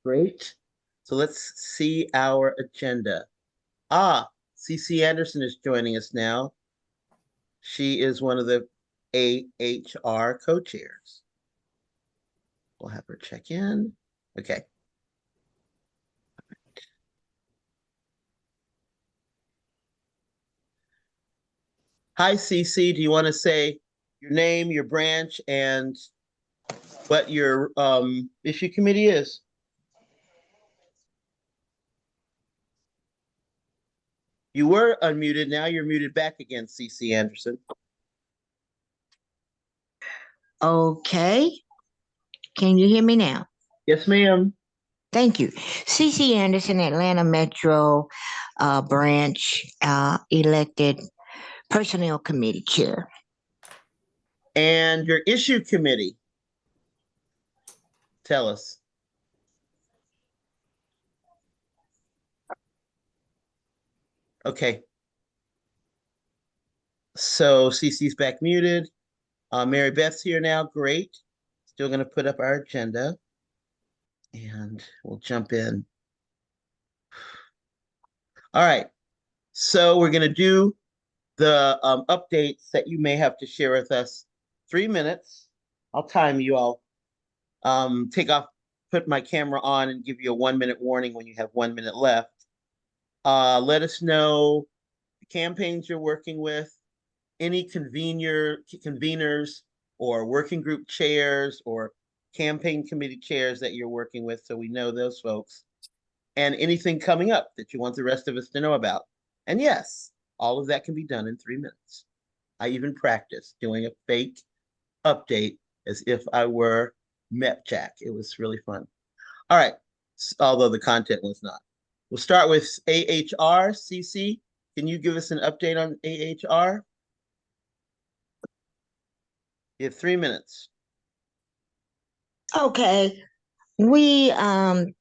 Great. So let's see our agenda. CC Anderson is joining us now. She is one of the AHR co-chairs. We'll have her check in. Okay. Hi, CC. Do you want to say your name, your branch, and what your issue committee is? You were unmuted. Now you're muted back again, CC Anderson. Okay. Can you hear me now? Yes, ma'am. Thank you. CC Anderson, Atlanta Metro branch, elected personnel committee chair. And your issue committee? Tell us. Okay. So CC's back muted. Mary Beth's here now. Great. Still going to put up our agenda. And we'll jump in. All right. So we're going to do the updates that you may have to share with us. 3 minutes. I'll time you. I'll put my camera on and give you a 1-minute warning when you have 1 minute left. Let us know the campaigns you're working with, any conveners or working group chairs or campaign committee chairs that you're working with, so we know those folks, and anything coming up that you want the rest of us to know about. And yes, all of that can be done in 3 minutes. I even practiced doing a fake update as if I were MEPJAC. It was really fun. All right, although the content was not. We'll start with AHR. CC, can you give us an update on AHR? You have 3 minutes. Okay. We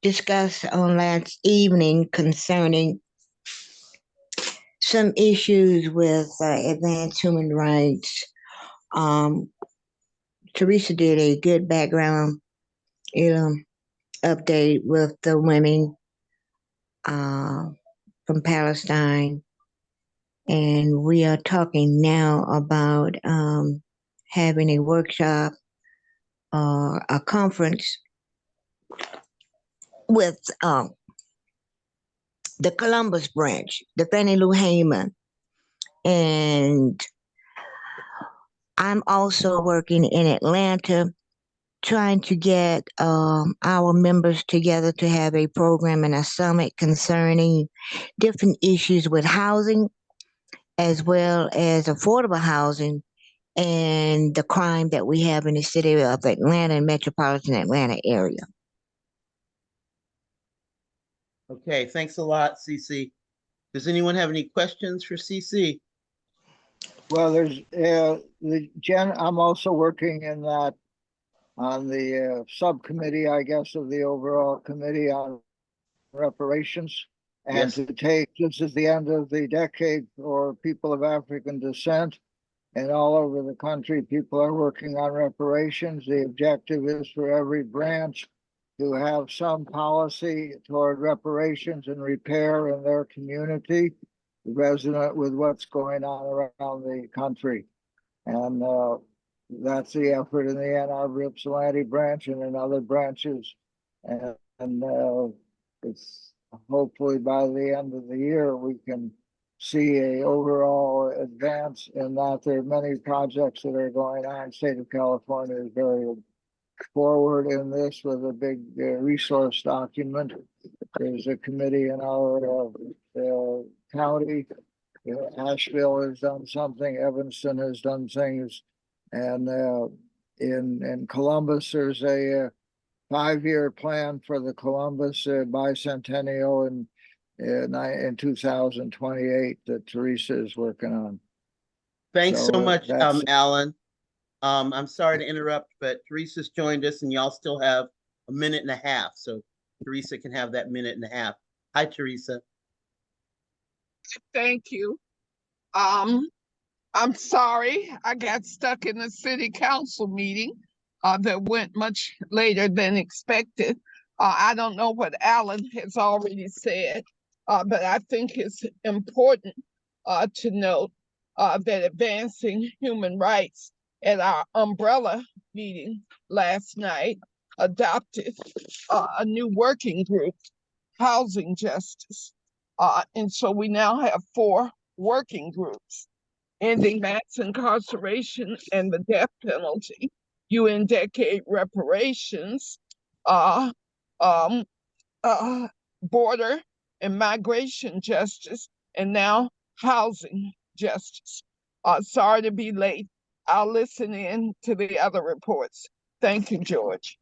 discussed on last evening concerning some issues with advanced human rights. Teresa did a good background update with the women from Palestine. And we are talking now about having a workshop or a conference with the Columbus branch, the Fannie Lou Hamer. And I'm also working in Atlanta trying to get our members together to have a program and a summit concerning different issues with housing as well as affordable housing and the crime that we have in the city of Atlanta and metropolitan Atlanta area. Okay, thanks a lot, CC. Does anyone have any questions for CC? Well, there's I'm also working in that on the subcommittee, I guess, of the overall committee on reparations. And Yes. to take, this is the end of the decade for people of African descent, and all over the country, people are working on reparations. The objective is for every branch to have some policy toward reparations and repair in their community, resonant with what's going on around the country. And that's the effort in the Ann Arbor Ypsilanti branch and in other branches. And it's hopefully by the end of the year, we can see a overall advance in that. There are many projects that are going on. State of California is very forward in this with a big resource document. There's a committee in our county. Asheville has done something. Evanston has done things. And in Columbus, there's a 5-year plan for the Columbus bicentennial in 2028 that Teresa is working on. Thanks so much, Alan. I'm sorry to interrupt, but Teresa's joined us and y'all still have 1.5 minutes. So Teresa can have that 1.5 minutes. Hi, Teresa. Thank you. I'm sorry I got stuck in a city council meeting that went much later than expected. I don't know what Alan has already said, but I think it's important to note that advancing human rights at our umbrella meeting last night adopted a new working group, housing justice. And so we now have 4 working groups: ending mass incarceration and the death penalty, UN decade reparations, uh, um, uh, border and migration justice, and now housing justice. Sorry to be late. I'll listen in to the other reports. Thank you, George.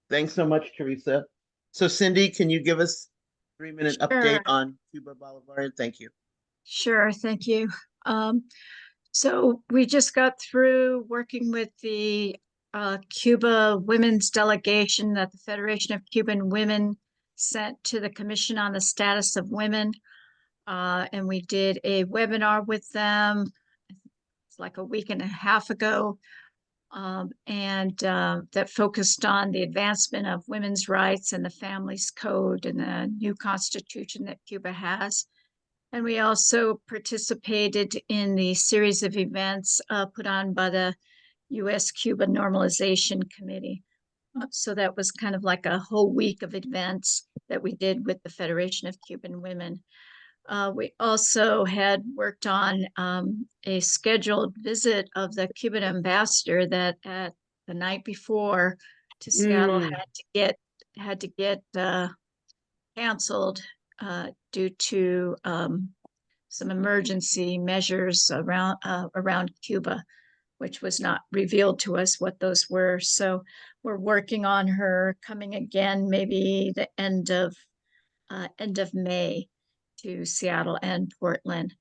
Thanks so much, Teresa. So Cindy, can you give us 3-minute update Sure. on Cuba Boulevard? Thank you. Sure, thank you. So we just got through working with the Cuba women's delegation that the Federation of Cuban Women sent to the Commission on the Status of Women. And we did a webinar with them. It's like a week and a half ago. That focused on the advancement of women's rights and the Families Code and the new constitution that Cuba has. And we also participated in the series of events put on by the U.S.-Cuba Normalization Committee. So that was kind of like a whole week of events that we did with the Federation of Cuban Women. We also had worked on a scheduled visit of the Cuban ambassador that the night before to Seattle had to get canceled due to some emergency measures around Cuba, which was not revealed to us what those were. So we're working on her coming again, maybe the end of May, to Seattle and Portland.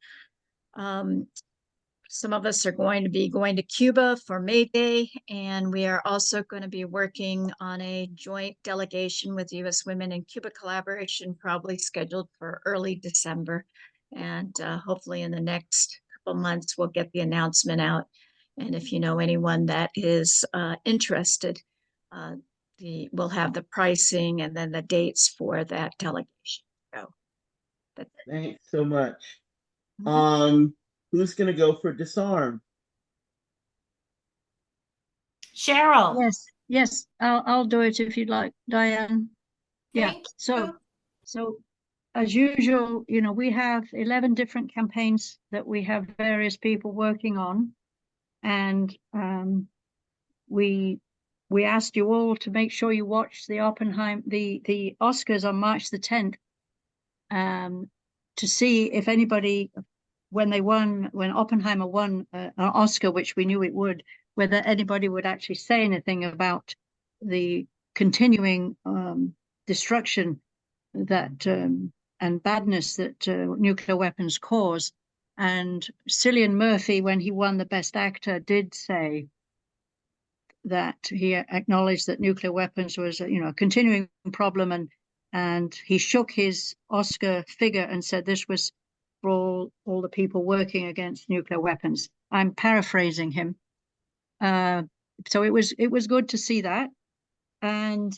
Some of us are going to be going to Cuba for May Day, and we are also going to be working on a joint delegation with U.S. Women in Cuba Collaboration, probably scheduled for early December. And hopefully in the next couple months, we'll get the announcement out. And if you know anyone that is interested, we'll have the pricing and then the dates for that delegation. So that's it. Thanks so much. Who's gonna go for disarm? Cheryl. Yes, I'll do it if you'd like, Diane. Yeah, Thank so you. as usual, you know, we have 11 different campaigns that we have various people working on. And we asked you all to make sure you watch the the Oscars on March the 10th to see if anybody, when Oppenheimer won an Oscar, which we knew it would, whether anybody would actually say anything about the continuing destruction that and badness that nuclear weapons cause. And Cillian Murphy, when he won the Best Actor, did say that he acknowledged that nuclear weapons was a continuing problem, and he shook his Oscar figure and said this was for all the people working against nuclear weapons. I'm paraphrasing him. So it was good to see that. And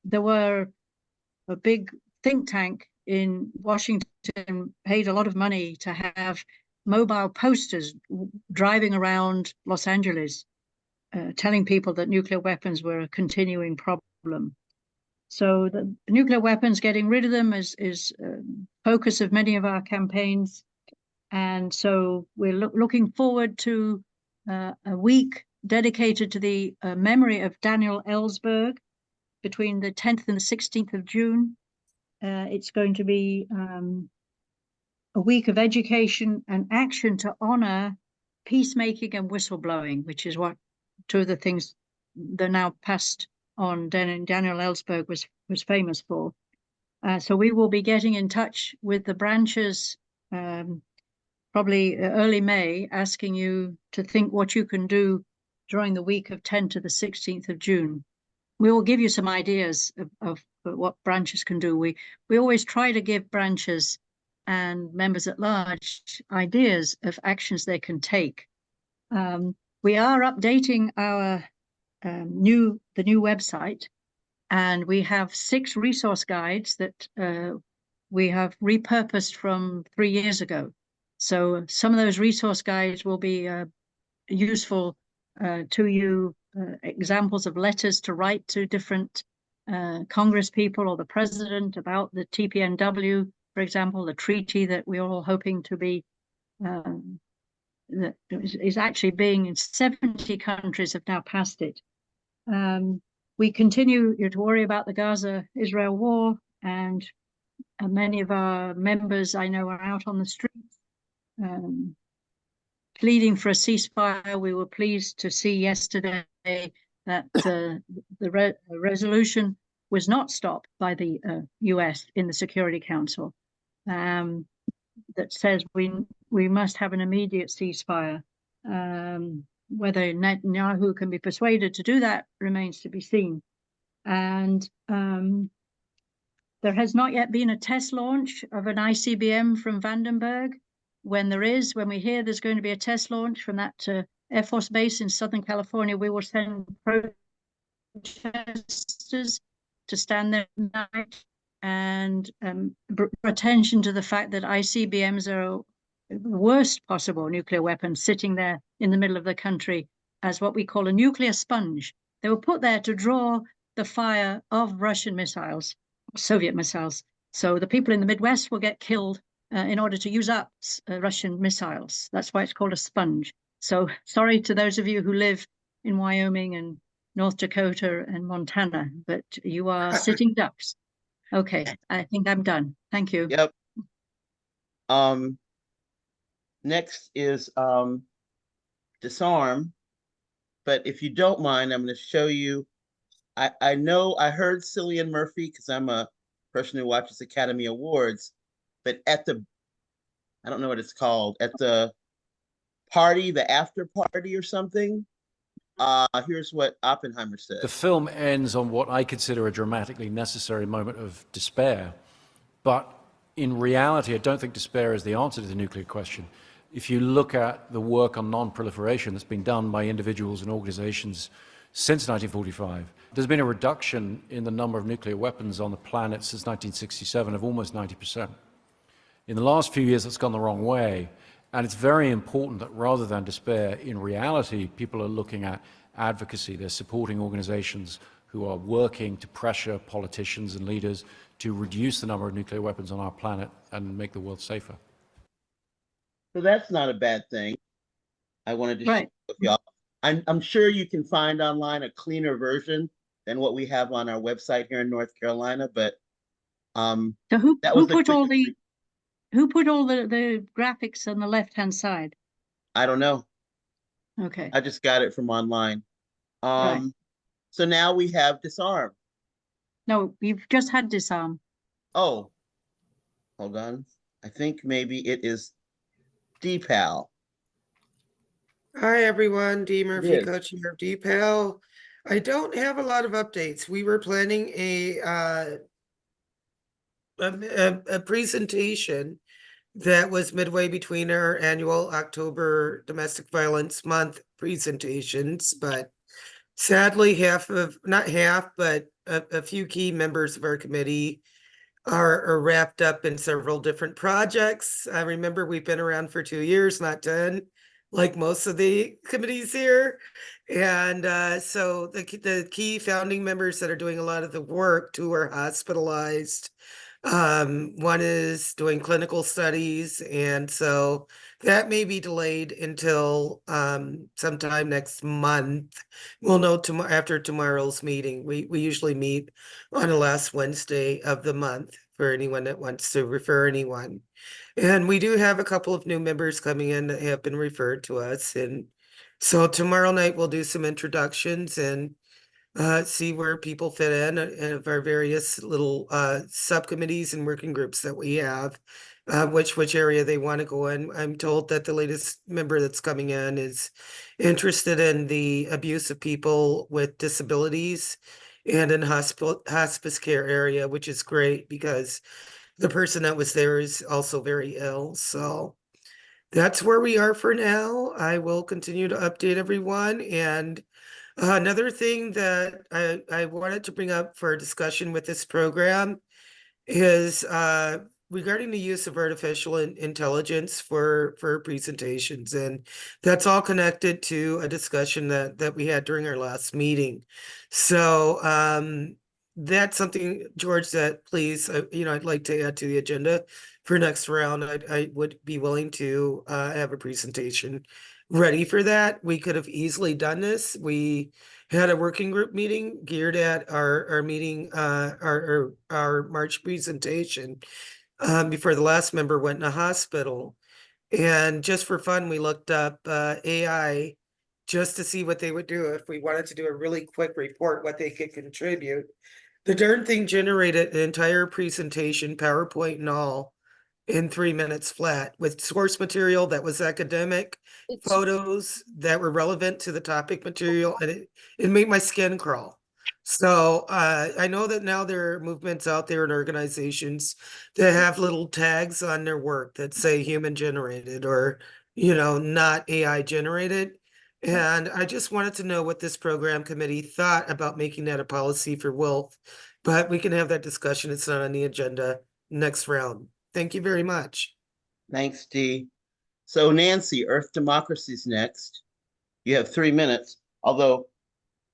there were a big think tank in Washington paid a lot of money to have mobile posters driving around Los Angeles, telling people that nuclear weapons were a continuing problem. So the nuclear weapons, getting rid of them is focus of many of our campaigns. And so we're looking forward to a week dedicated to the memory of Daniel Ellsberg between the 10th and the 16th of June. It's going to be a week of education and action to honor peacemaking and whistleblowing, which is what two of the things that now passed on Daniel Ellsberg was famous for. So we will be getting in touch with the branches probably early May, asking you to think what you can do during the week of 10 to the 16th of June. We will give you some ideas of what branches can do. We always try to give branches and members at large ideas of actions they can take. We are updating our the new website, and we have 6 resource guides that we have repurposed from 3 years ago. So some of those resource guides will be useful to you, examples of letters to write to different Congress people or the president about the TPNW, for example, the treaty that we're all hoping to be, that is actually being in 70 countries have now passed it. We continue to worry about the Gaza-Israel war, and many of our members I know are out on the streets pleading for a ceasefire. We were pleased to see yesterday that the resolution was not stopped by the US in the Security Council, that says we must have an immediate ceasefire. Whether Netanyahu can be persuaded to do that remains to be seen. And there has not yet been a test launch of an ICBM from Vandenberg. When we hear there's going to be a test launch from that Air Force base in Southern California, we will send protesters to stand there tonight and bring attention to the fact that ICBMs are the worst possible nuclear weapon sitting there in the middle of the country as what we call a nuclear sponge. They were put there to draw the fire of Russian missiles, Soviet missiles. So the people in the Midwest will get killed in order to use up Russian missiles. That's why it's called a sponge. So sorry to those of you who live in Wyoming and North Dakota and Montana, but you are sitting ducks. Okay, I think I'm done. Thank you. Yep. Next is disarm. But if you don't mind, I'm going to show you. I know I heard Cillian Murphy because I'm a person who watches Academy Awards, but at the, I don't know what it's called, at the party, the after party or something, here's what Oppenheimer said. The film ends on what I consider a dramatically necessary moment of despair. But in reality, I don't think despair is the answer to the nuclear question. If you look at the work on non-proliferation that's been done by individuals and organizations since 1945, there's been a reduction in the number of nuclear weapons on the planet since 1967 of almost 90%. In the last few years, that's gone the wrong way. And it's very important that rather than despair, in reality, people are looking at advocacy. They're supporting organizations who are working to pressure politicians and leaders to reduce the number of nuclear weapons on our planet and make the world safer. So that's not a bad thing. I wanted to share with y'all. I'm sure you can find online a cleaner version than what we have on our website here in North Carolina, but so who put all the graphics on the left-hand side? I don't know. Okay. I just got it from online. So now we have disarm. No, you've just had disarm. Oh, hold on. I think maybe it is DPAL. Hi, everyone. Dee Murphy, is. co-chair of DPAL. I don't have a lot of updates. We were planning a presentation that was midway between our annual October Domestic Violence Month presentations, but sadly, not half, but a few key members of our committee are wrapped up in several different projects. I remember we've been around for 2 years, not 10, like most of the committees here. And so the key founding members that are doing a lot of the work, 2 are hospitalized. One is doing clinical studies, and so that may be delayed until sometime next month. We'll know after tomorrow's meeting. We usually meet on the last Wednesday of the month for anyone that wants to refer anyone. And we do have a couple of new members coming in that have been referred to us. And so tomorrow night we'll do some introductions and see where people fit in of our various little subcommittees and working groups that we have, which area they want to go in. I'm told that the latest member that's coming in is interested in the abuse of people with disabilities and in hospice care area, which is great because the person that was there is also very ill. So that's where we are for now. I will continue to update everyone. And another thing that I wanted to bring up for discussion with this program is regarding the use of artificial intelligence for presentations, and that's all connected to a discussion that we had during our last meeting. So that's something, George, that please, I'd like to add to the agenda for next round. I would be willing to have a presentation ready for that. We could have easily done this. We had a working group meeting geared at our meeting, our March presentation before the last member went in a hospital. And just for fun, we looked up AI just to see what they would do if we wanted to do a really quick report, what they could contribute. The darn thing generated an entire presentation, PowerPoint and all, in 3 minutes flat, with source material that was academic, photos that were relevant to the topic material, and it made my skin crawl. So I know that now there are movements out there in organizations that have little tags on their work that say human generated or, not AI generated. And I just wanted to know what this program committee thought about making that a policy for WILPF, but we can have that discussion. It's not on the agenda next round. Thank you very much. Thanks, Dee. So Nancy, Earth Democracy's next. You have 3 minutes, although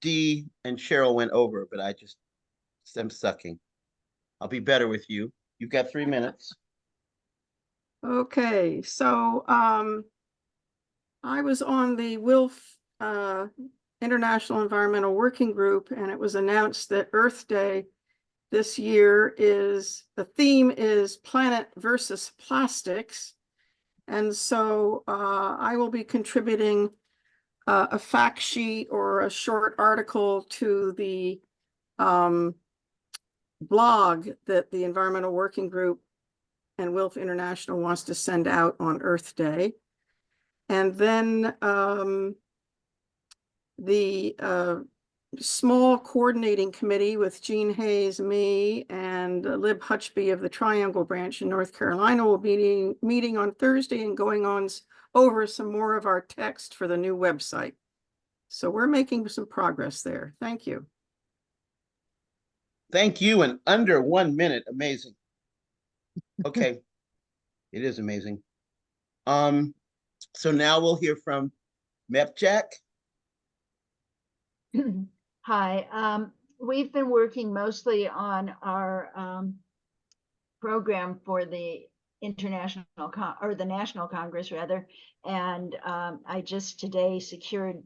Dee and Cheryl went over, but I'm sucking. I'll be better with you. You've got 3 minutes. Okay, so I was on the WILPF International Environmental Working Group, and it was announced that Earth Day this year the theme is planet versus plastics. And so I will be contributing a fact sheet or a short article to the blog that the Environmental Working Group and WILPF International wants to send out on Earth Day. And then the small coordinating committee with Jean Hayes, me, and Lib Hutchby of the Triangle Branch in North Carolina will be meeting on Thursday and going on over some more of our text for the new website. So we're making some progress there. Thank you. Thank you. In under 1 minute. Amazing. Okay. It is amazing. So now we'll hear from MEPJAC. Hi, we've been working mostly on our program for the the National Congress rather, and I just today secured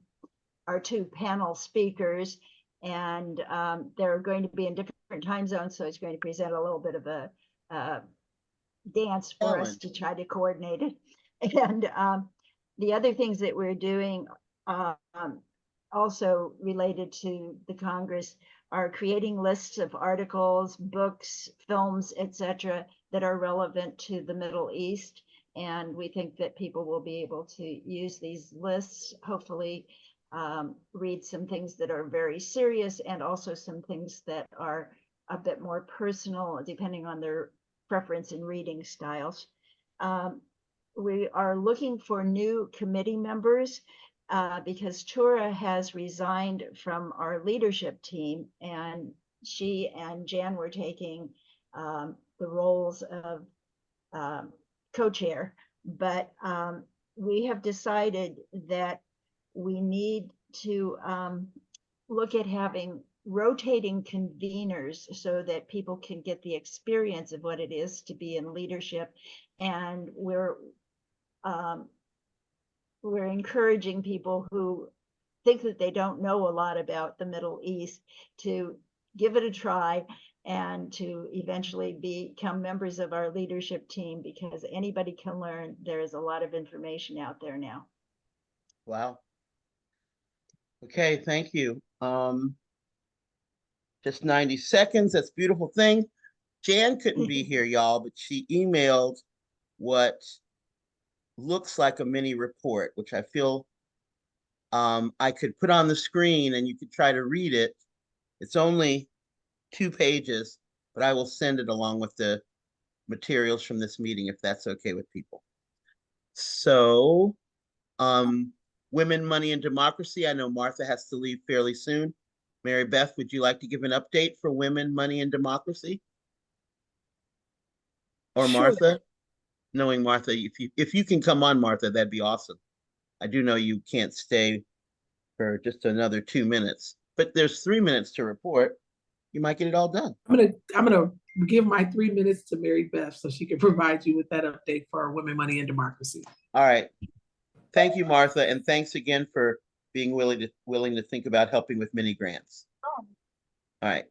our 2 panel speakers, and they're going to be in different time zones, so it's going to present a little bit of a dance for us to try to coordinate it. And the other things that we're doing also related to the Congress are creating lists of articles, books, films, etc., that are relevant to the Middle East. And we think that people will be able to use these lists, hopefully read some things that are very serious and also some things that are a bit more personal, depending on their preference in reading styles. We are looking for new committee members because Tura has resigned from our leadership team, and she and Jan were taking the roles of co-chair. But we have decided that we need to look at having rotating conveners so that people can get the experience of what it is to be in leadership. And we're encouraging people who think that they don't know a lot about the Middle East to give it a try and to eventually become members of our leadership team, because anybody can learn. There is a lot of information out there now. Wow. Okay, thank you. Just 90 seconds. That's a beautiful thing. Jan couldn't be here, y'all, but she emailed what looks like a mini report, which I feel I could put on the screen and you could try to read it. It's only 2 pages, but I will send it along with the materials from this meeting if that's okay with people. So, women, money, and democracy. I know Martha has to leave fairly soon. Mary Beth, would you like to give an update for women, money, and democracy? Or Sure. Martha? Knowing Martha, if you can come on, Martha, that'd be awesome. I do know you can't stay for just another 2 minutes, but there's 3 minutes to report. You might get it all done. I'm gonna give my 3 minutes to Mary Beth so she can provide you with that update for women, money, and democracy. All right. Thank you, Martha, and thanks again for being willing to think about helping with mini grants. All right.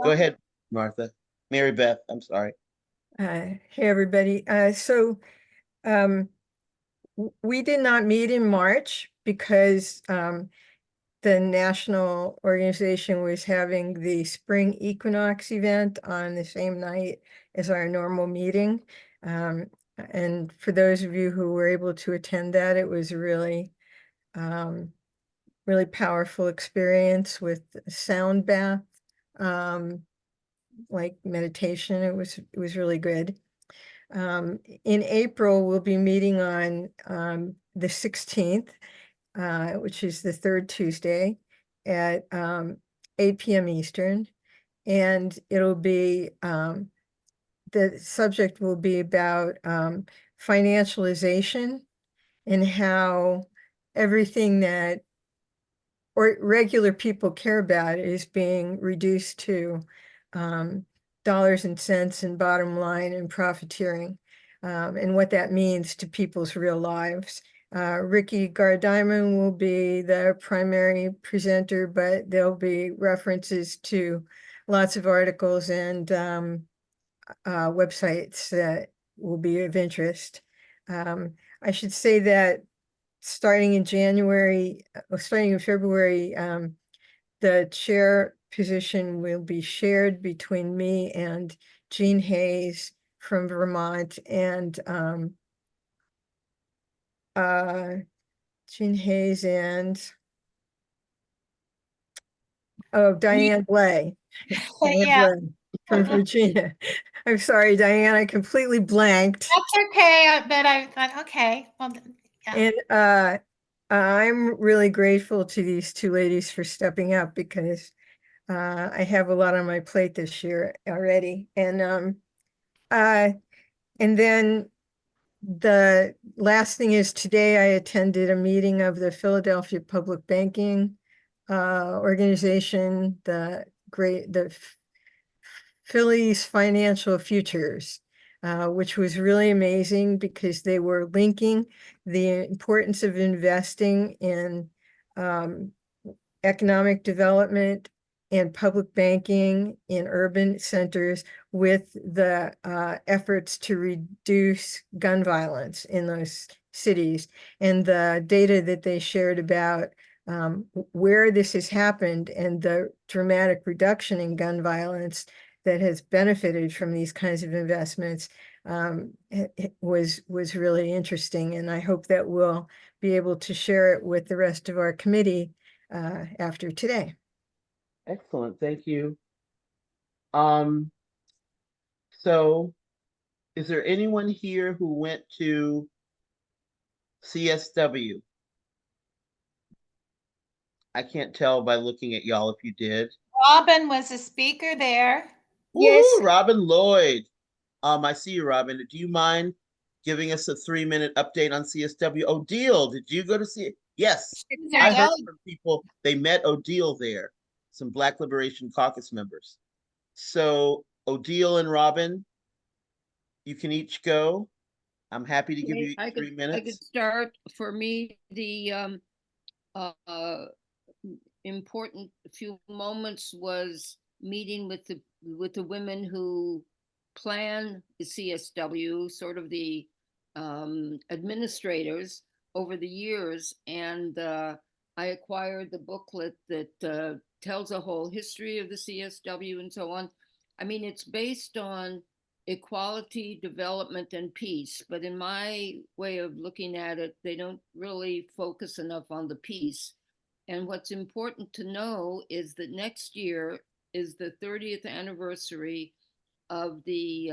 Go ahead, Martha. Mary Beth, I'm sorry. Hey, everybody. We did not meet in March because the national organization was having the spring equinox event on the same night as our normal meeting. And for those of you who were able to attend that, it was really, really powerful experience with sound bath, like meditation. It was really good. In April, we'll be meeting on the 16th, which is the third Tuesday at 8 p.m. Eastern. And it'll be, the subject will be about financialization and how everything that regular people care about is being reduced to dollars and cents and bottom line and profiteering, and what that means to people's real lives. Ricky Gardiamond will be the primary presenter, but there'll be references to lots of articles and websites that will be of interest. I should say that starting in February, the chair position will be shared between me and Jean Hayes from Vermont and Jean Hayes and Diane Blay. Diane Yeah. Blay from Virginia. I'm sorry, Diane, I completely blanked. That's okay. But I thought, okay, well, yeah. And I'm really grateful to these two ladies for stepping up because I have a lot on my plate this year already. And then the last thing is today I attended a meeting of the Philadelphia Public Banking organization, the Phillies Financial Futures, which was really amazing because they were linking the importance of investing in economic development and public banking in urban centers with the efforts to reduce gun violence in those cities. And the data that they shared about where this has happened and the dramatic reduction in gun violence that has benefited from these kinds of investments it was really interesting. And I hope that we'll be able to share it with the rest of our committee after today. Excellent, thank you. So is there anyone here who went to CSW? I can't tell by looking at y'all if you did. Robin was a speaker there. Yes. Woo, Robin Lloyd. I see you, Robin. Do you mind giving us a 3-minute update on CSW? Odile, did you go to see it? Yes, I heard from people, they met Odile there, some Black Liberation Caucus members. So Odile and Robin, you can each go. I'm happy to give you 3 minutes. I could start. For me, the important few moments was meeting with the women who plan the CSW, sort of the administrators over the years, and I acquired the booklet that tells a whole history of the CSW and so on. I mean, it's based on equality, development, and peace, but in my way of looking at it, they don't really focus enough on the peace. And what's important to know is that next year is the 30th anniversary of the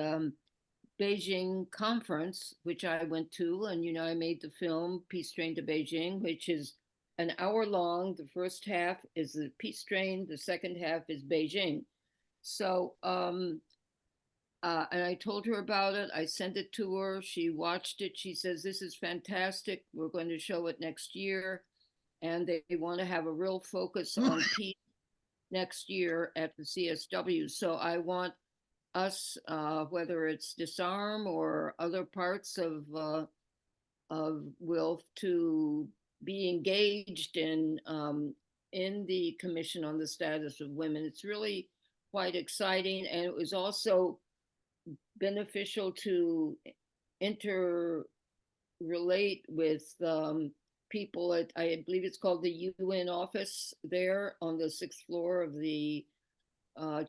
Beijing conference, which I went to, and I made the film Peace Train to Beijing, which is an hour long. The first half is the Peace Train, the second half is Beijing. So, and I told her about it. I sent it to her. She watched it. She says, "This is fantastic. We're going to show it next year." And they want to have a real focus on peace next year at the CSW. So I want us, whether it's Disarm or other parts of WILF, to be engaged in the Commission on the Status of Women. It's really quite exciting, and it was also beneficial to interrelate with people at, I believe it's called the UN office there on the 6th floor of the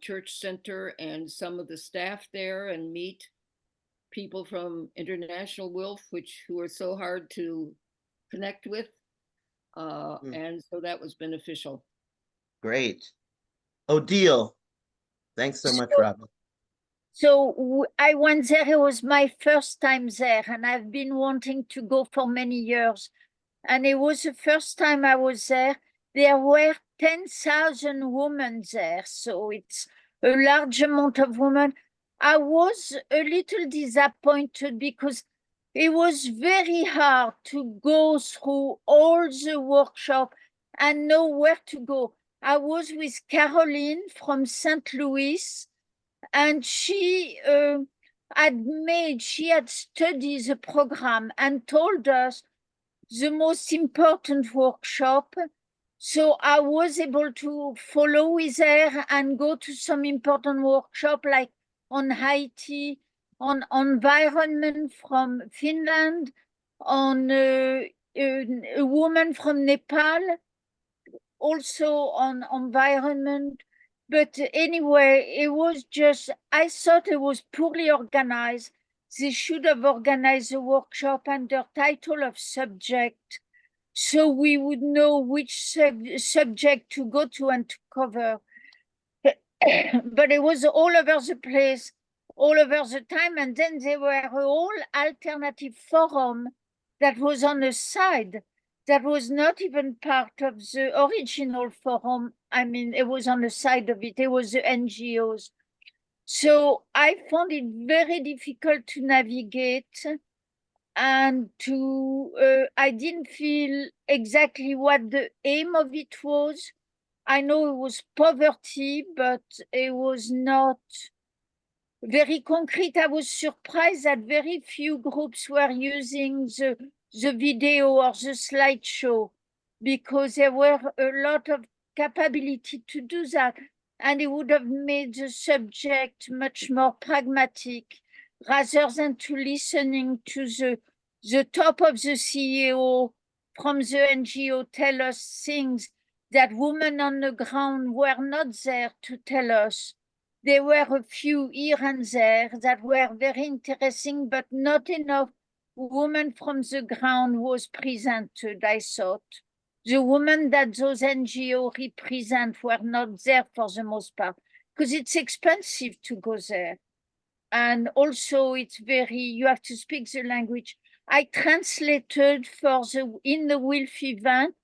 church center, and some of the staff there, and meet people from International WILF, who are so hard to connect with. And so that was beneficial. Great. Odile, thanks so much, Robin. So I went there. It was my first time there, and I've been wanting to go for many years. And it was the first time I was there. There were 10,000 women there, so it's a large amount of women. I was a little disappointed because it was very hard to go through all the workshop and know where to go. I was with Caroline from St. Louis, and she had studied the program and told us the most important workshop. So I was able to follow with her and go to some important workshop, like on Haiti, on environment from Finland, on a woman from Nepal, also on environment. But anyway, it was just, I thought it was poorly organized. They should have organized a workshop under title of subject, so we would know which subject to go to and to cover. But it was all over the place, all over the time. And then there were a whole alternative forum that was on the side, that was not even part of the original forum. I mean, it was on the side of it. It was the NGOs. So I found it very difficult to navigate, and I didn't feel exactly what the aim of it was. I know it was poverty, but it was not very concrete. I was surprised that very few groups were using the video or the slideshow, because there were a lot of capability to do that, and it would have made the subject much more pragmatic, rather than to listening to the top of the CEO from the NGO tell us things that women on the ground were not there to tell us. There were a few here and there that were very interesting, but not enough women from the ground was presented, I thought. The women that those NGO represent were not there for the most part, because it's expensive to go there. And also it's you have to speak the language. I translated in the WILF event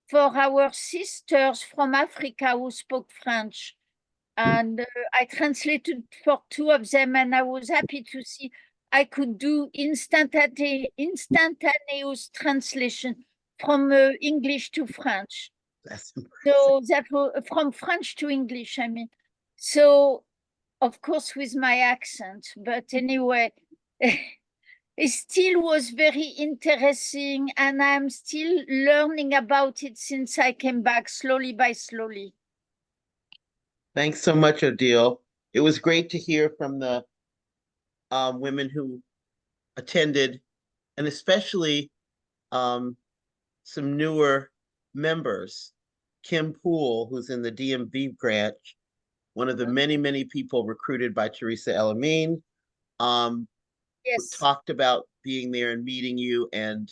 for our sisters from Africa who spoke French. And I translated for 2 of them, and I was happy to see I could do instantaneous translation from English to French. So that was from French to English, I mean. So, of course, with my accent, but anyway, it still was very interesting, and I'm still learning about it since I came back, slowly by slowly. Thanks so much, Odile. It was great to hear from the women who attended, and especially some newer members. Kim Poole, who's in the DMV branch, one of the many people recruited by Teresa El-Amin, Yes. talked about being there and meeting you, and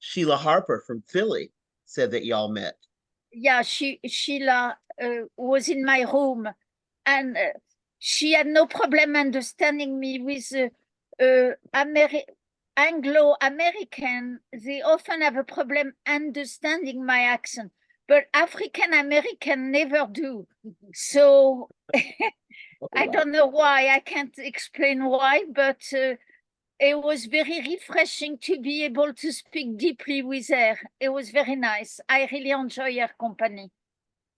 Sheila Harper from Philly said that y'all met. Yeah, Sheila was in my room, and she had no problem understanding me with Anglo-American, they often have a problem understanding my accent, but African American never do. So I don't know why. I can't explain why, but it was very refreshing to be able to speak deeply with her. It was very nice. I really enjoy her company.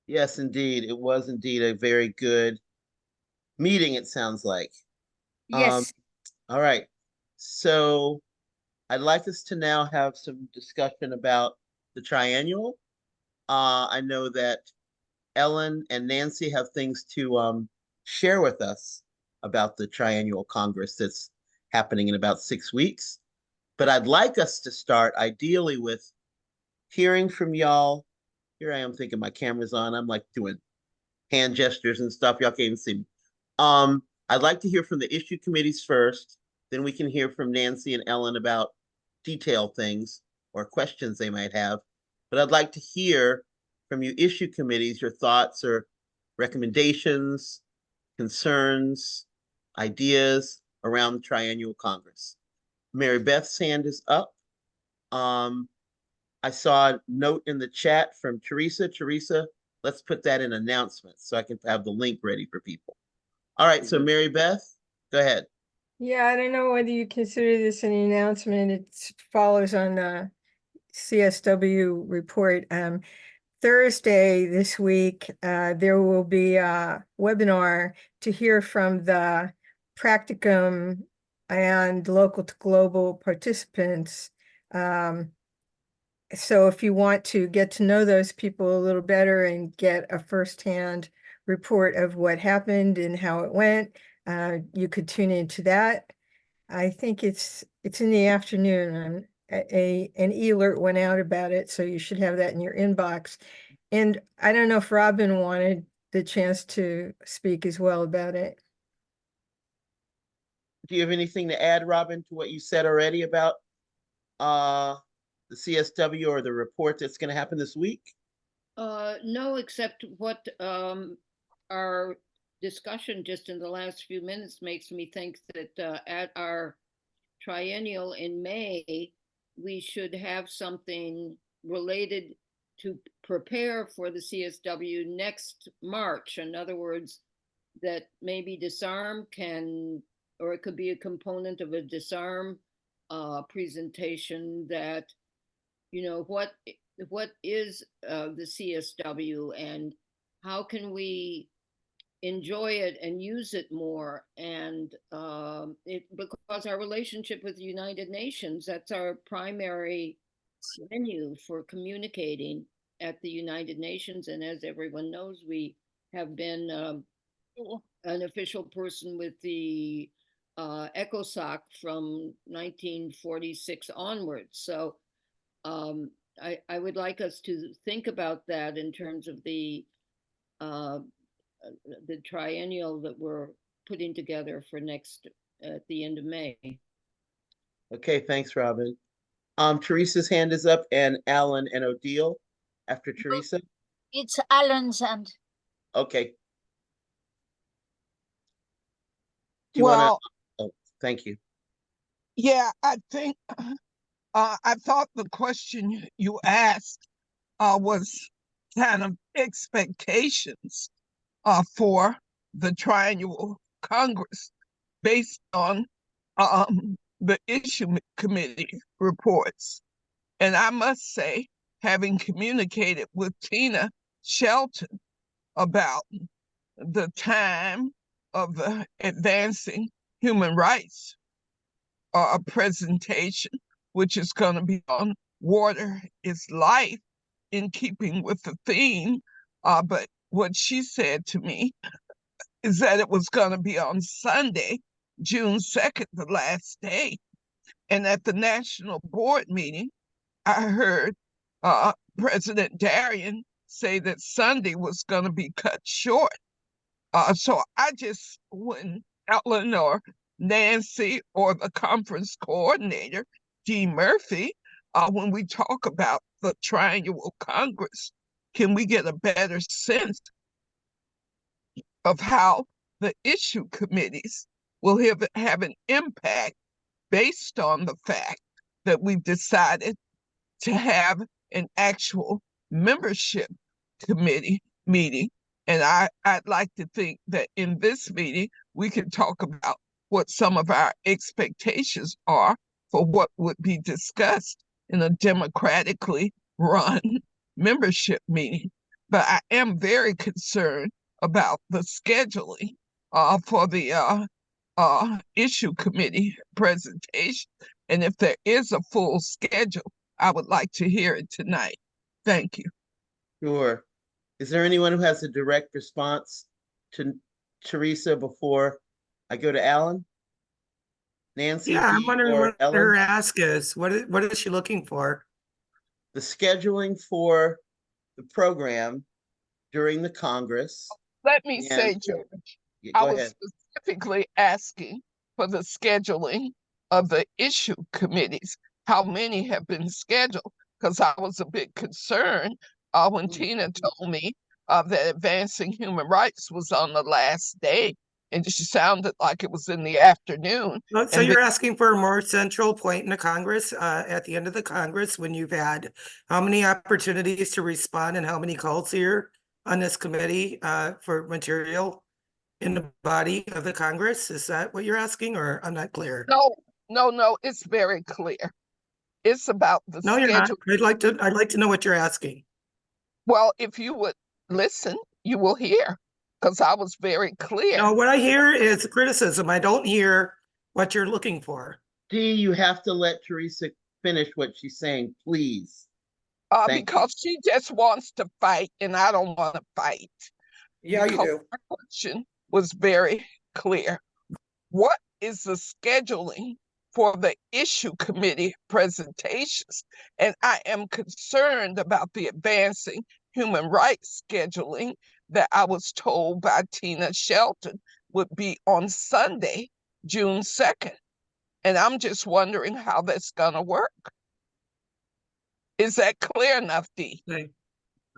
Yes, indeed. It was indeed a very good meeting, it sounds like. Yes. All right. So I'd like us to now have some discussion about the triennial. I know that Ellen and Nancy have things to share with us about the triennial Congress that's happening in about 6 weeks. But I'd like us to start ideally with hearing from y'all. Here I am thinking my camera's on. I'm like doing hand gestures and stuff. Y'all can't even see me. I'd like to hear from the issue committees first. Then we can hear from Nancy and Ellen about detailed things or questions they might have. But I'd like to hear from you issue committees, your thoughts or recommendations, concerns, ideas around the Triennial Congress. Mary Beth's hand is up. I saw a note in the chat from Teresa. Teresa, let's put that in announcements so I can have the link ready for people. All right, so Mary Beth, go ahead. Yeah, I don't know whether you consider this an announcement. It follows on CSW report. Thursday this week, there will be a webinar to hear from the practicum and local to global participants. So if you want to get to know those people a little better and get a firsthand report of what happened and how it went, you could tune into that. I think it's in the afternoon. An e-alert went out about it, so you should have that in your inbox. And I don't know if Robin wanted the chance to speak as well about it. Do you have anything to add, Robin, to what you said already about the CSW or the report that's going to happen this week? No, except what our discussion just in the last few minutes makes me think that at our triennial in May, we should have something related to prepare for the CSW next March. In other words, that maybe disarm can, or it could be a component of a disarm presentation that, you know, what is the CSW and how can we enjoy it and use it more, and because our relationship with the United Nations, that's our primary venue for communicating at the United Nations. And as everyone knows, we have been an official person with the ECOSOC from 1946 onwards. So I would like us to think about that in terms of the triennial that we're putting together for next at the end of May. Okay, thanks, Robin. Teresa's hand is up, and Alan and Odile after Teresa. It's Alan's hand. Okay. Do you Well, want to? Oh, thank you. yeah, I think I thought the question you asked was kind of expectations for the Triennial Congress based on the issue committee reports. And I must say, having communicated with Tina Shelton about the time of the Advancing Human Rights presentation, which is going to be on Water is Life, in keeping with the theme. But what she said to me is that it was going to be on Sunday, June 2nd, the last day. And at the National Board meeting, I heard President Darian say that Sunday was going to be cut short. So I just, when Ellen or Nancy or the conference coordinator, Dee Murphy, when we talk about the Triennial Congress, can we get a better sense of how the issue committees will have an impact based on the fact that we decided to have an actual membership committee meeting. And I'd like to think that in this meeting, we can talk about what some of our expectations are for what would be discussed in a democratically run membership meeting. But I am very concerned about the scheduling for the issue committee presentation. And if there is a full schedule, I would like to hear it tonight. Thank you. Sure. Is there anyone who has a direct response to Teresa before I go to Alan? Nancy, Yeah, I'm Dee, wondering or what Ellen? her ask is. What is she looking for? The scheduling for the program during the Congress. Let me say, And George, yeah, I go was ahead. specifically asking for the scheduling of the issue committees. How many have been scheduled? Because I was a bit concerned when Tina told me that advancing human rights was on the last day, and she sounded like it was in the afternoon. Well, so And you're asking for a more central point in the Congress, at the end of the Congress, when you've had how many opportunities to respond and how many calls here on this committee for material in the body of the Congress? Is that what you're asking, or I'm not clear? No, it's very clear. It's about the No, you're not. schedule. I'd like to know what you're asking. Well, if you would listen, you will hear, because I was very clear. No, what I hear is criticism. I don't hear what you're looking for. Dee, you have to let Teresa finish what she's saying, please. Because she just wants to fight, and I don't want to fight. Yeah, because you do. my question was very clear. What is the scheduling for the issue committee presentations? And I am concerned about the advancing human rights scheduling that I was told by Tina Shelton would be on Sunday, June 2nd. And I'm just wondering how that's going to work. Is that clear enough, Dee? Okay.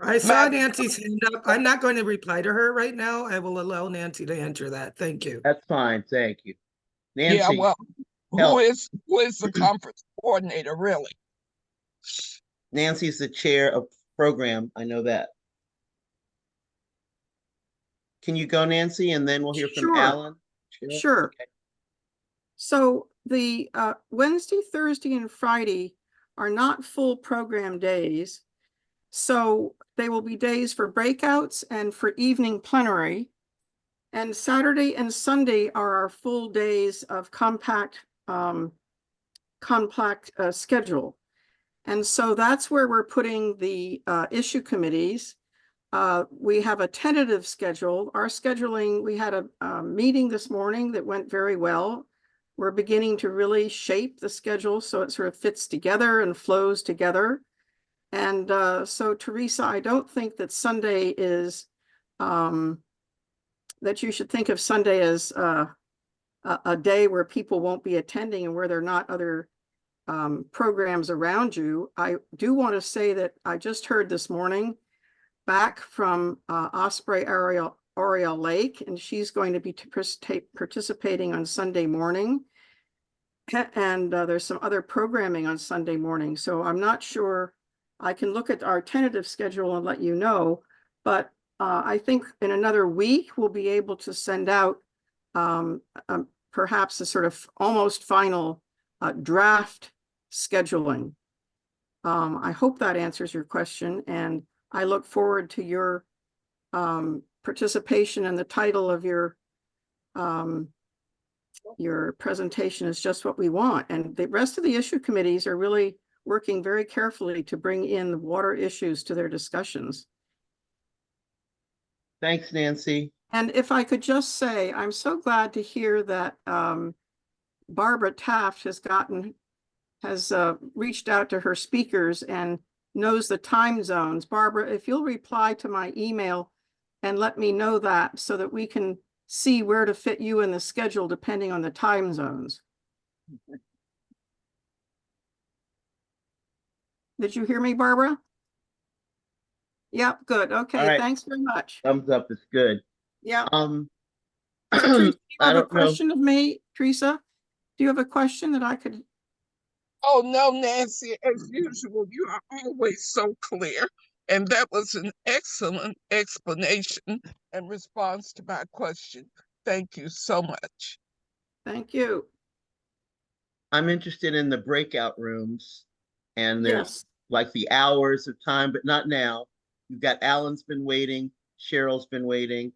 I saw Nancy's hand up. I'm not going to reply to her right now. I will allow Nancy to answer that. Thank you. That's fine, thank you. Nancy. Yeah, well, who is the conference coordinator, really? Nancy's the chair of program, I know that. Can you go, Nancy, and then we'll hear from Sure. Alan? Sure. Okay. So the Wednesday, Thursday, and Friday are not full program days. So they will be days for breakouts and for evening plenary. And Saturday and Sunday are our full days of compact schedule. And so that's where we're putting the issue committees. We have a tentative schedule. Our scheduling, we had a meeting this morning that went very well. We're beginning to really shape the schedule so it sort of fits together and flows together. And so, Teresa, I don't think that Sunday is, that you should think of Sunday as a day where people won't be attending and where there are not other programs around you. I do want to say that I just heard this morning back from Osprey Oriole Lake, and she's going to be participating on Sunday morning. And there's some other programming on Sunday morning. So I'm not sure. I can look at our tentative schedule and let you know, but I think in another week, we'll be able to send out perhaps a sort of almost final draft scheduling. I hope that answers your question, and I look forward to your participation, and the title of your presentation is just what we want. And the rest of the issue committees are really working very carefully to bring in the water issues to their discussions. Thanks, Nancy. And if I could just say, I'm so glad to hear that Barbara Taft has reached out to her speakers and knows the time zones. Barbara, if you'll reply to my email and let me know that so that we can see where to fit you in the schedule depending on the time zones. Did you hear me, Barbara? Yep, good. Okay, right. Thanks very much. Thumbs up is good. Yeah. So Teresa, you I have a don't know. question of me, Teresa? Do you have a question that I could? Oh, no, Nancy, as usual, you are always so clear. And that was an excellent explanation and response to my question. Thank you so much. Thank you. I'm interested in the breakout rooms, and there's Yes. like the hours of time, but not now. You've got Alan's been waiting, Cheryl's been waiting.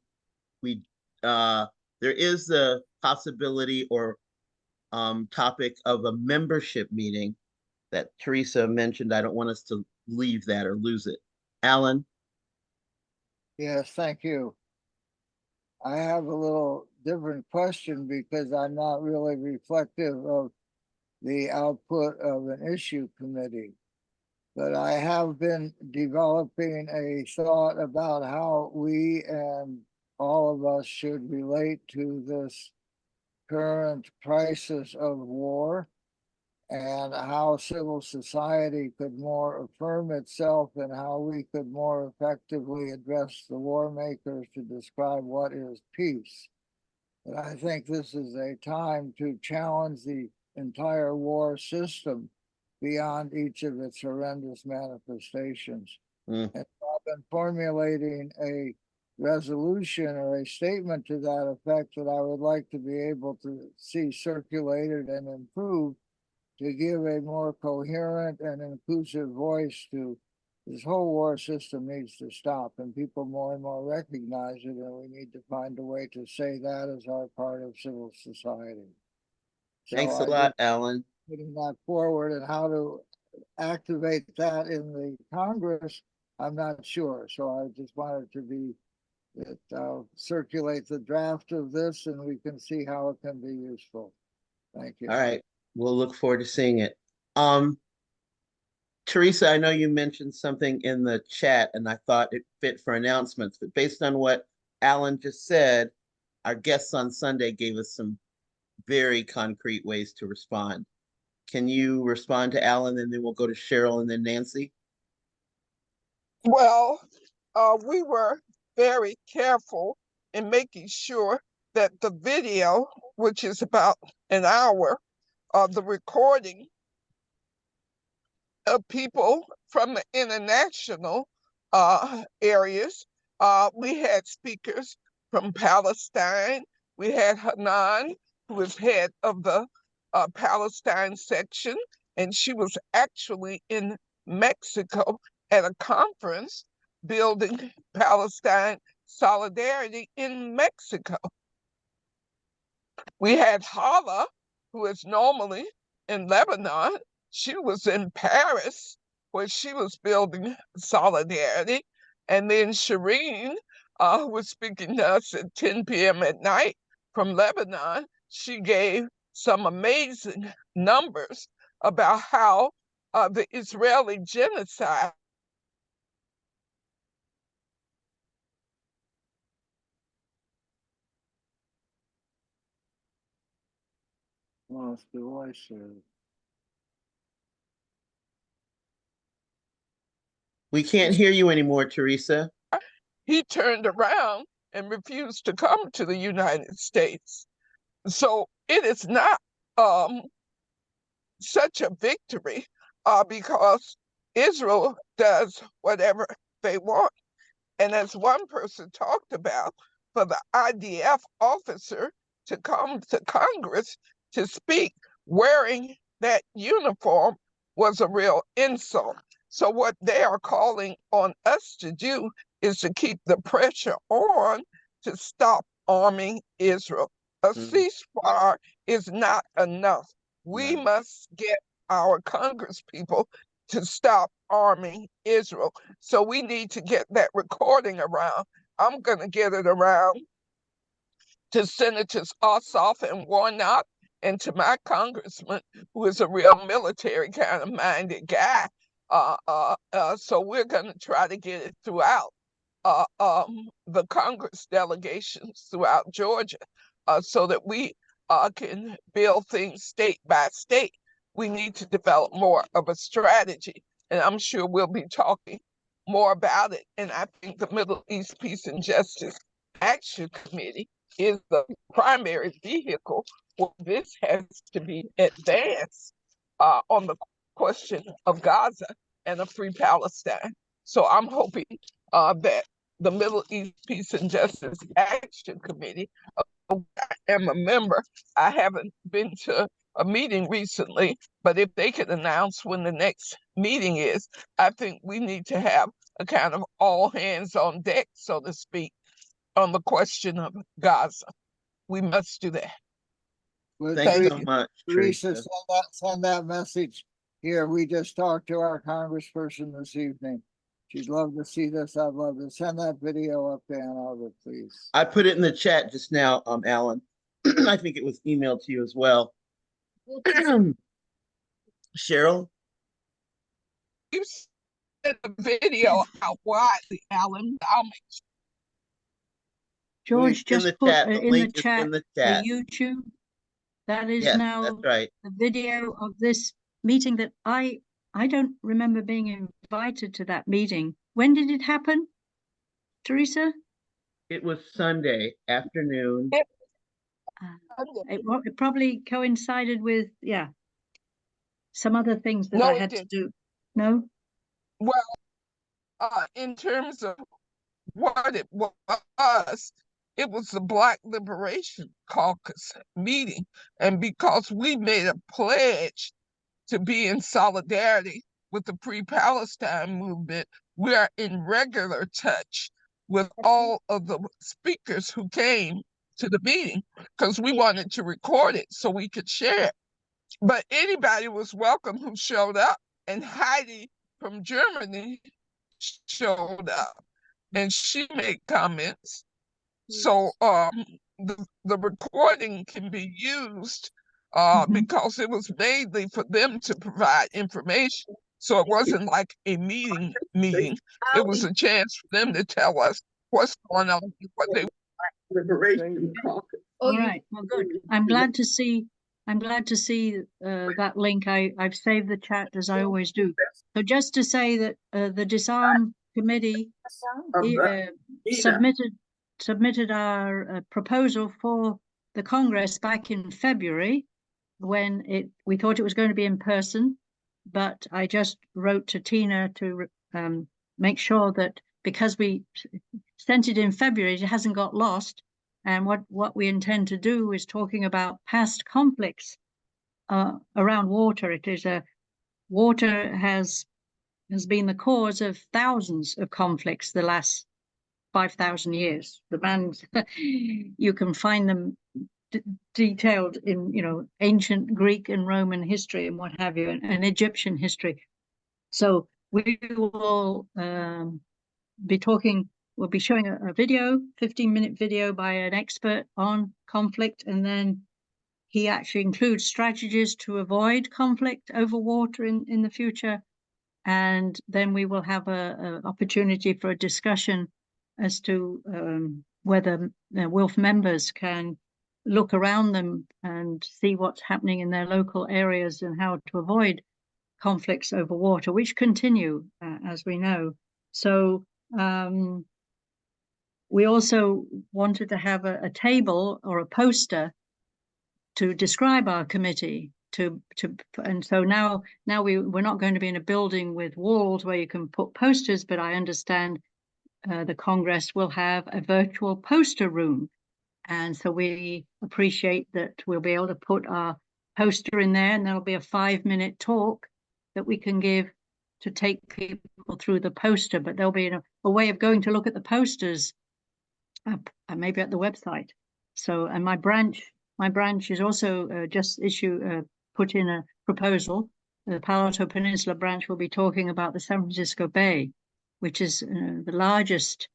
We there is the possibility or topic of a membership meeting that Teresa mentioned. I don't want us to leave that or lose it. Alan? Yes, thank you. I have a little different question because I'm not really reflective of the output of an issue committee. But I have been developing a thought about how we and all of us should relate to this current crisis of war, and how civil society could more affirm itself, and how we could more effectively address the war makers to describe what is peace. And I think this is a time to challenge the entire war system beyond each of its horrendous manifestations. Mm. And I've been formulating a resolution or a statement to that effect that I would like to be able to see circulated and improved to give a more coherent and inclusive voice to this whole war system needs to stop, and people more and more recognize it, and we need to find a way to say that as our part of civil society. Thanks a So lot, Alan. putting that forward and how to activate that in the Congress, I'm not sure. So I just wanted to be circulate the draft of this, and we can see how it can be useful. Thank you. All right, we'll look forward to seeing it. Teresa, I know you mentioned something in the chat and I thought it fit for announcements, but based on what Alan just said, our guests on Sunday gave us some very concrete ways to respond. Can you respond to Alan, and then we'll go to Cheryl and then Nancy? Well, we were very careful in making sure that the video, which is about an hour, the recording of people from the international areas. We had speakers from Palestine. We had Hanan, who was head of the Palestine section, and she was actually in Mexico at a conference building Palestine solidarity in Mexico. We had Hala, who is normally in Lebanon. She was in Paris, where she was building solidarity. And then Shireen, who was speaking to us at 10 p.m. at night from Lebanon, she gave some amazing numbers about how the Israeli genocide Lost the voice. We can't hear you anymore, Teresa. he turned around and refused to come to the United States. So it is not such a victory because Israel does whatever they want. And as one person talked about, for the IDF officer to come to Congress to speak wearing that uniform was a real insult. So what they are calling on us to do is to keep the pressure on to stop arming Israel. A ceasefire is not enough. We must get our Congress people to stop arming Israel. So we need to get that recording around. I'm going to get it around to Senators Ossoff and Warnock and to my congressman, who is a real military kind of minded guy. So we're going to try to get it throughout the Congress delegations throughout Georgia so that we can build things state by state. We need to develop more of a strategy, and I'm sure we'll be talking more about it. And I think the Middle East Peace and Justice Action Committee is the primary vehicle well, this has to be advanced on the question of Gaza and a free Palestine. So I'm hoping that the Middle East Peace and Justice Action Committee, I am a member. I haven't been to a meeting recently, but if they could announce when the next meeting is, I think we need to have a kind of all hands on deck, so to speak, on the question of Gaza. We must do that. Well, Thanks Thank so you. much, Teresa, Teresa. send that message here. We just talked to our congressperson this evening. She'd love to see this. I'd love to send that video up to Ann Arbor, please. I put it in the chat just now, Alan. I think it was emailed to you as well. Cheryl? You sent the video out widely, Alan. I'll make George In just the put chat, the in the link is chat in the the chat. YouTube. That is Yes, now that's right. the video of this meeting that I don't remember being invited to that meeting. When did it happen, Teresa? It was Sunday afternoon. it. It probably coincided with, yeah, some other things that No, I it had to didn't. do. No? Well, in terms of what it was the Black Liberation Caucus meeting. And because we made a pledge to be in solidarity with the pre-Palestine movement, we are in regular touch with all of the speakers who came to the meeting because we wanted to record it so we could share it. But anybody was welcome who showed up, and Heidi from Germany showed up and she made comments. So the recording can be used because it was mainly for them to provide information. So it wasn't like a meeting. It was a chance for them to tell us what's going on, what they Liberation Caucus. All right. Well, good. I'm glad to see that link. I've saved the chat as I always do. So just to say that the Disarm Committee submitted our proposal for the Congress back in February when we thought it was going to be in person, but I just wrote to Tina to make sure that because we sent it in February, it hasn't got lost. And what we intend to do is talking about past conflicts around water. It is water has been the cause of thousands of conflicts the last 5,000 years. The bands you can find them detailed in ancient Greek and Roman history and what have you, and Egyptian history. So we will be talking. We'll be showing a video, 15-minute video by an expert on conflict, and then he actually includes strategies to avoid conflict over water in the future. And then we will have an opportunity for a discussion as to whether WILF members can look around them and see what's happening in their local areas and how to avoid conflicts over water, which continue, as we know. So we also wanted to have a table or a poster to describe our committee. And so now we're not going to be in a building with walls where you can put posters, but I understand the Congress will have a virtual poster room. And so we appreciate that we'll be able to put our poster in there, and there'll be a 5-minute talk that we can give to take people through the poster. But there'll be a way of going to look at the posters, maybe at the website. So, and my branch is also just put in a proposal. The Palo Alto Peninsula branch will be talking about the San Francisco Bay, which is the largest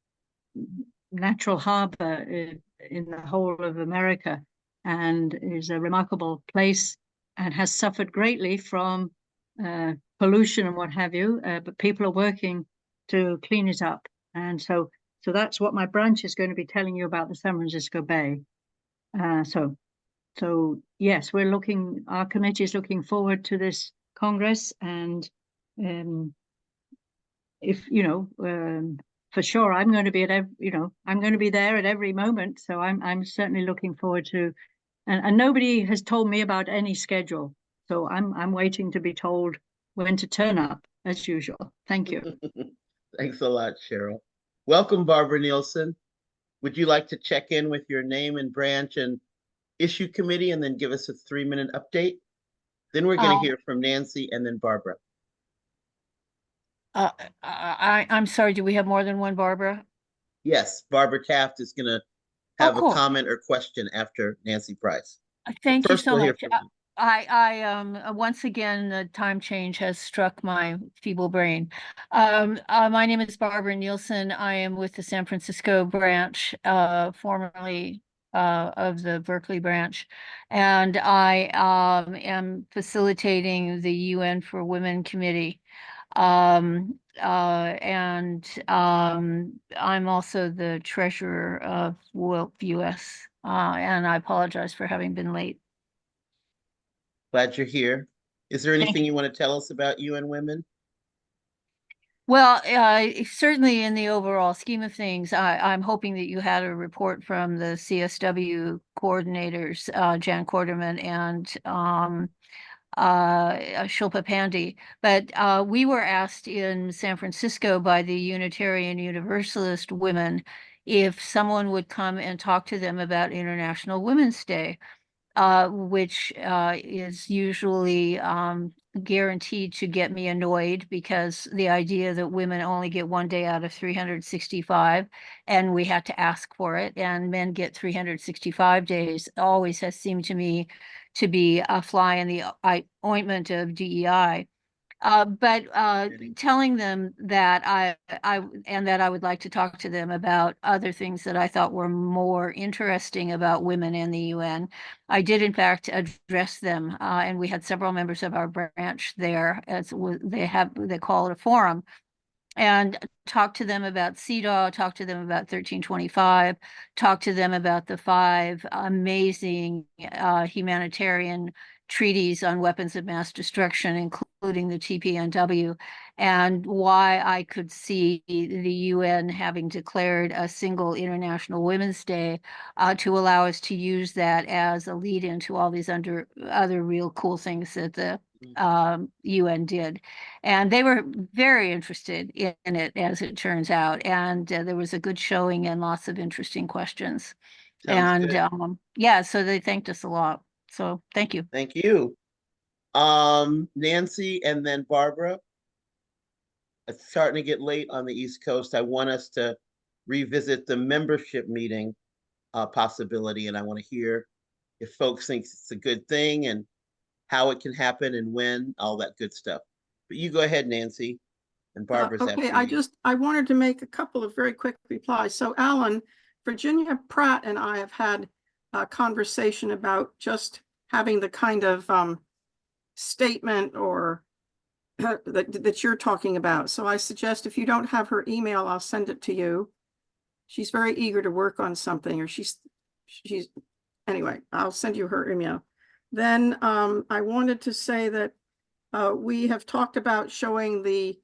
natural harbor in the whole of America, and is a remarkable place and has suffered greatly from pollution and what have you, but people are working to clean it up. And so that's what my branch is going to be telling you about the San Francisco Bay. So yes, our committee is looking forward to this Congress, and if for sure I'm going to be I'm going to be there at every moment. So I'm certainly looking forward to And nobody has told me about any schedule. So I'm waiting to be told when to turn up as usual. Thank you. Thanks a lot, Cheryl. Welcome, Barbara Nielsen. Would you like to check in with your name and branch and issue committee and then give us a 3-minute update? Then we're going to hear from Nancy and then Barbara. I'm sorry, do we have more than one Barbara? Yes, Barbara Taft is going to have a comment or question after Nancy Price. Thank you First, so we'll hear much. from you. Once again, the time change has struck my feeble brain. My name is Barbara Nielsen. I am with the San Francisco branch, formerly of the Berkeley branch, and I am facilitating the UN for Women Committee. I'm also the treasurer of WILPF US, and I apologize for having been late. Glad you're here. Is there anything you want to tell us about UN Women? Well, certainly in the overall scheme of things, I'm hoping that you had a report from the CSW coordinators, Jan Quarterman and Shilpa Pandey. But we were asked in San Francisco by the Unitarian Universalist women if someone would come and talk to them about International Women's Day, which is usually guaranteed to get me annoyed, because the idea that women only get one day out of 365 and we had to ask for it, and men get 365 days, always has seemed to me to be a fly in the ointment of DEI. But telling them that I would like to talk to them about other things that I thought were more interesting about women in the UN. I did, in fact, address them, and we had several members of our branch there, as they call it a forum, and talk to them about CEDAW, talk to them about 1325, talk to them about the 5 amazing humanitarian treaties on weapons of mass destruction, including the TPNW, and why I could see the UN having declared a single International Women's Day to allow us to use that as a lead into all these other real cool things that the UN did. And they were very interested in it, as it turns out. And there was a good showing and lots of interesting questions. Sounds good. Yeah, so they thanked us a lot. So thank you. Thank you. Nancy and then Barbara. It's starting to get late on the East Coast. I want us to revisit the membership meeting possibility, and I want to hear if folks think it's a good thing and how it can happen and when, all that good stuff. But you go ahead, Nancy, and Barbara's after you. I wanted to make a couple of very quick replies. So Alan, Virginia Pratt and I have had a conversation about just having the kind of statement or that you're talking about. So I suggest, if you don't have her email, I'll send it to you. She's very eager to work on something, or she's anyway, I'll send you her email. Then I wanted to say that we have talked about showing the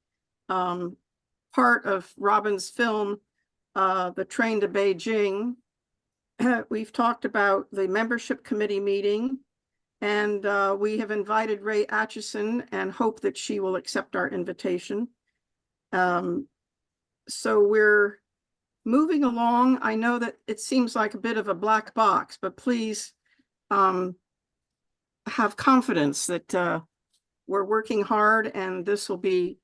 part of Robin's film, The Train to Beijing. We've talked about the membership committee meeting, and we have invited Ray Atchison and hope that she will accept our invitation. So we're moving along. I know that it seems like a bit of a black box, but please have confidence that we're working hard, and this will be,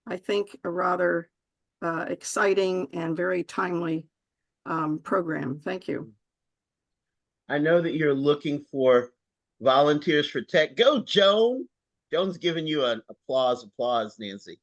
I think, a rather exciting and very timely program. Thank you. I know that you're looking for volunteers for tech. Go, Joan. Joan's giving you an applause, Nancy.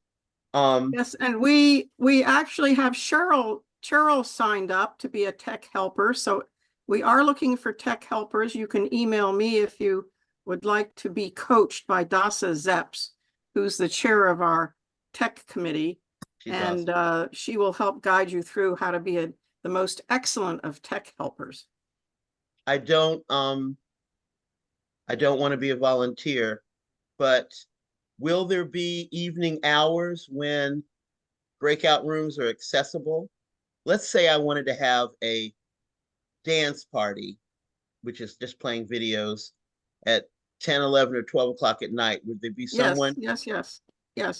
Yes, and we actually have Cheryl signed up to be a tech helper. So we are looking for tech helpers. You can email me if you would like to be coached by Dasa Zeps, who's the chair of our tech committee. She's awesome. She will help guide you through how to be the most excellent of tech helpers. I don't want to be a volunteer, but will there be evening hours when breakout rooms are accessible? Let's say I wanted to have a dance party which is just playing videos at 10, 11, or 12 o'clock at night. Would there be Yes, someone? yes.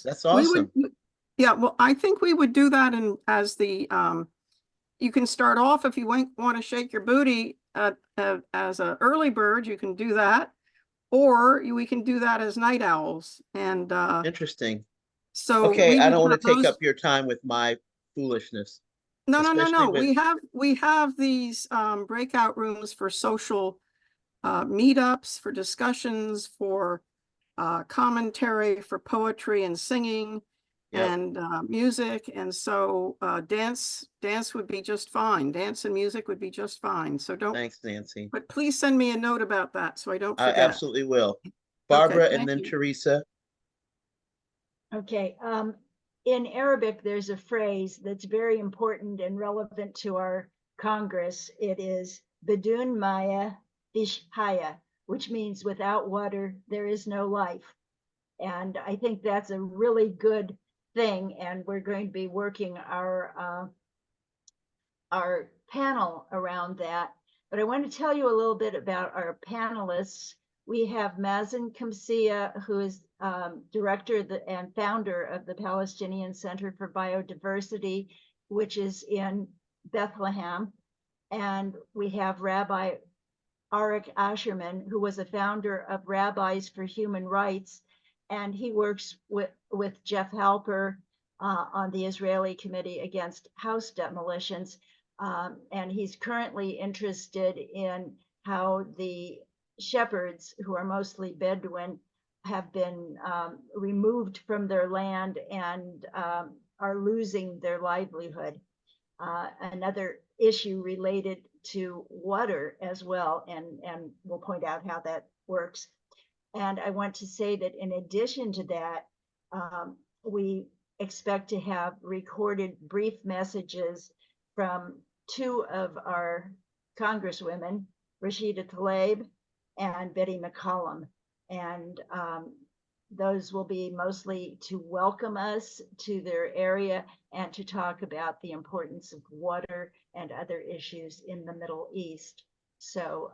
That's We would, awesome. yeah, well, I think we would do that in as the you can start off if you want to shake your booty as an early bird, you can do that, or we can do that as night owls. And Interesting. so Okay, we I would don't want have to take those. up your time with my foolishness, No. especially with We have these breakout rooms for social meetups, for discussions, for commentary, for poetry and singing, and music. And so dance would be just fine. Dance and music would be just fine. So don't. Thanks, Nancy. But please send me a note about that so I don't I forget. absolutely will. Barbara, Okay, and then thank you. Teresa. Okay. In Arabic, there's a phrase that's very important and relevant to our Congress. It is "Bidun maya fish haya," which means without water, there is no life. And I think that's a really good thing. And we're going to be working our panel around that. But I want to tell you a little bit about our panelists. We have Mazen Kamsia, who is director and founder of the Palestinian Center for Biodiversity, which is in Bethlehem. And we have Rabbi Arik Asherman, who was a founder of Rabbis for Human Rights, and he works with Jeff Halper on the Israeli Committee Against House Demolitions. And he's currently interested in how the shepherds, who are mostly Bedouin, have been removed from their land and are losing their livelihood. Another issue related to water as well, and we'll point out how that works. And I want to say that in addition to that, we expect to have recorded brief messages from two of our congresswomen, Rashida Tlaib and Betty McCollum. And those will be mostly to welcome us to their area and to talk about the importance of water and other issues in the Middle East. So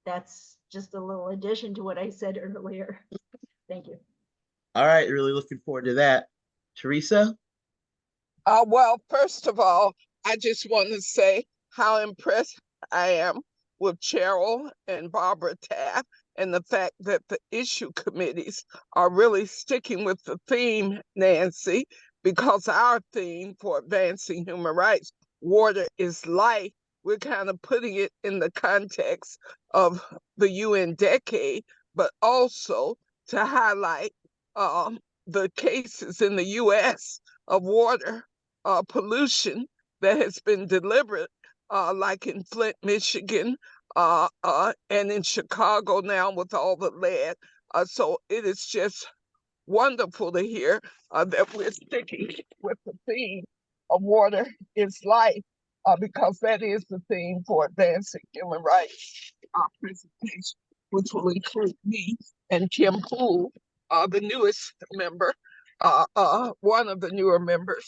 that's just a little addition to what I said earlier. Thank you. All right, really looking forward to that. Teresa? Well, first of all, I just want to say how impressed I am with Cheryl and Barbara Taft and the fact that the issue committees are really sticking with the theme, Nancy, because our theme for advancing human rights, water is life, we're kind of putting it in the context of the UN decade, but also to highlight the cases in the US of water pollution that has been deliberate, like in Flint, Michigan, and in Chicago now with all the lead. So it is just wonderful to hear that we're sticking with the theme of water is life, because that is the theme for advancing human rights presentation, which will include me and Kim Poole, the newest member, one of the newer members.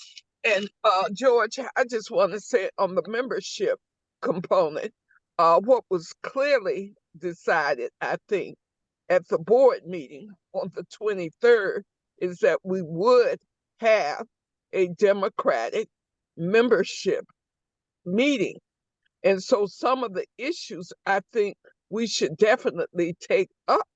And George, I just want to say on the membership component, what was clearly decided, I think, at the board meeting on the 23rd is that we would have a Democratic membership meeting. And so some of the issues I think we should definitely take up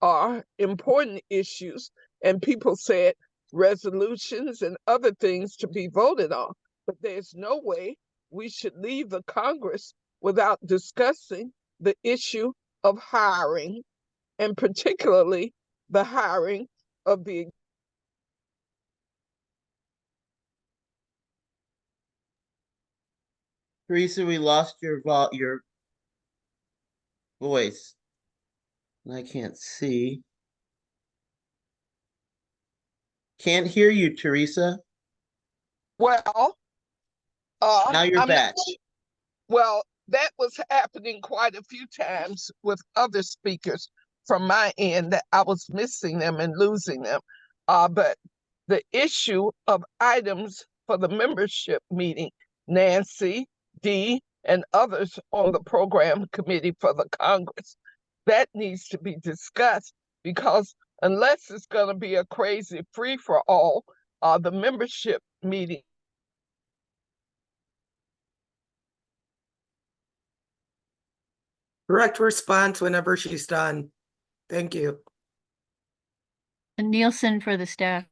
are important issues. And people said resolutions and other things to be voted on. But there's no way we should leave the Congress without discussing the issue of hiring, and particularly the hiring of the Teresa, we lost your voice. I can't see. Can't hear you, Teresa. well, Now you're back. Well, that was happening quite a few times with other speakers from my end that I was missing them and losing them. But the issue of items for the membership meeting, Nancy, Dee, and others on the program committee for the Congress. That needs to be discussed because unless it's going to be a crazy free-for-all, the membership meeting. Correct response whenever she's done. Thank you. And Nielsen for the staff.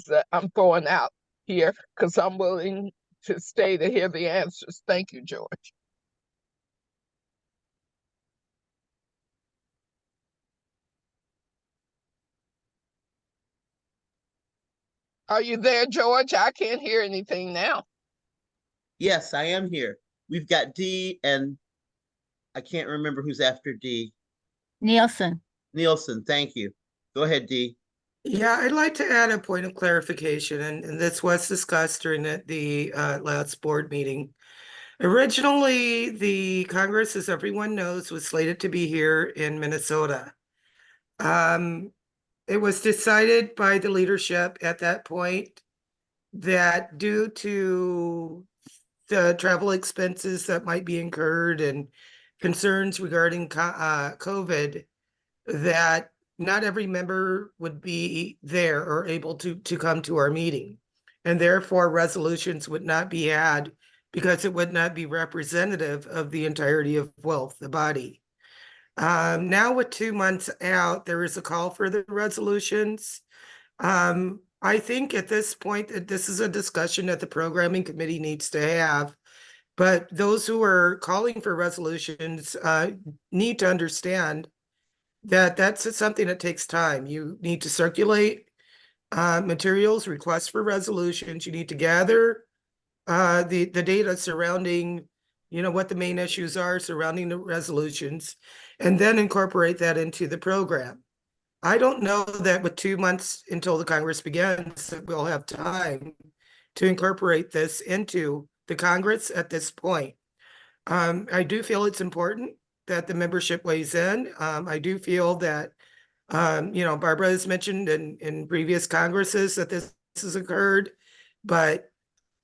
That I'm throwing out here because I'm willing to stay to hear the answers. Thank you, George. Are you there, George? I can't hear anything now. Yes, I am here. We've got D, and I can't remember who's after D. Nielsen. Nielsen, thank you. Go ahead, D. Yeah, I'd like to add a point of clarification, and this was discussed during the last board meeting. Originally, the Congress, as everyone knows, was slated to be here in Minnesota. It was decided by the leadership at that point that due to the travel expenses that might be incurred and concerns regarding COVID, that not every member would be there or able to come to our meeting. And therefore resolutions would not be had because it would not be representative of the entirety of WILPF, the body. Now with 2 months out, there is a call for the resolutions. I think at this point that this is a discussion that the programming committee needs to have. But those who are calling for resolutions need to understand that that's something that takes time. You need to circulate materials, requests for resolutions. You need to gather the data surrounding, what the main issues are surrounding the resolutions, and then incorporate that into the program. I don't know that with 2 months until the Congress begins, that we'll have time to incorporate this into the Congress at this point. I do feel it's important that the membership weighs in. I do feel that, Barbara has mentioned in previous Congresses that this has occurred, but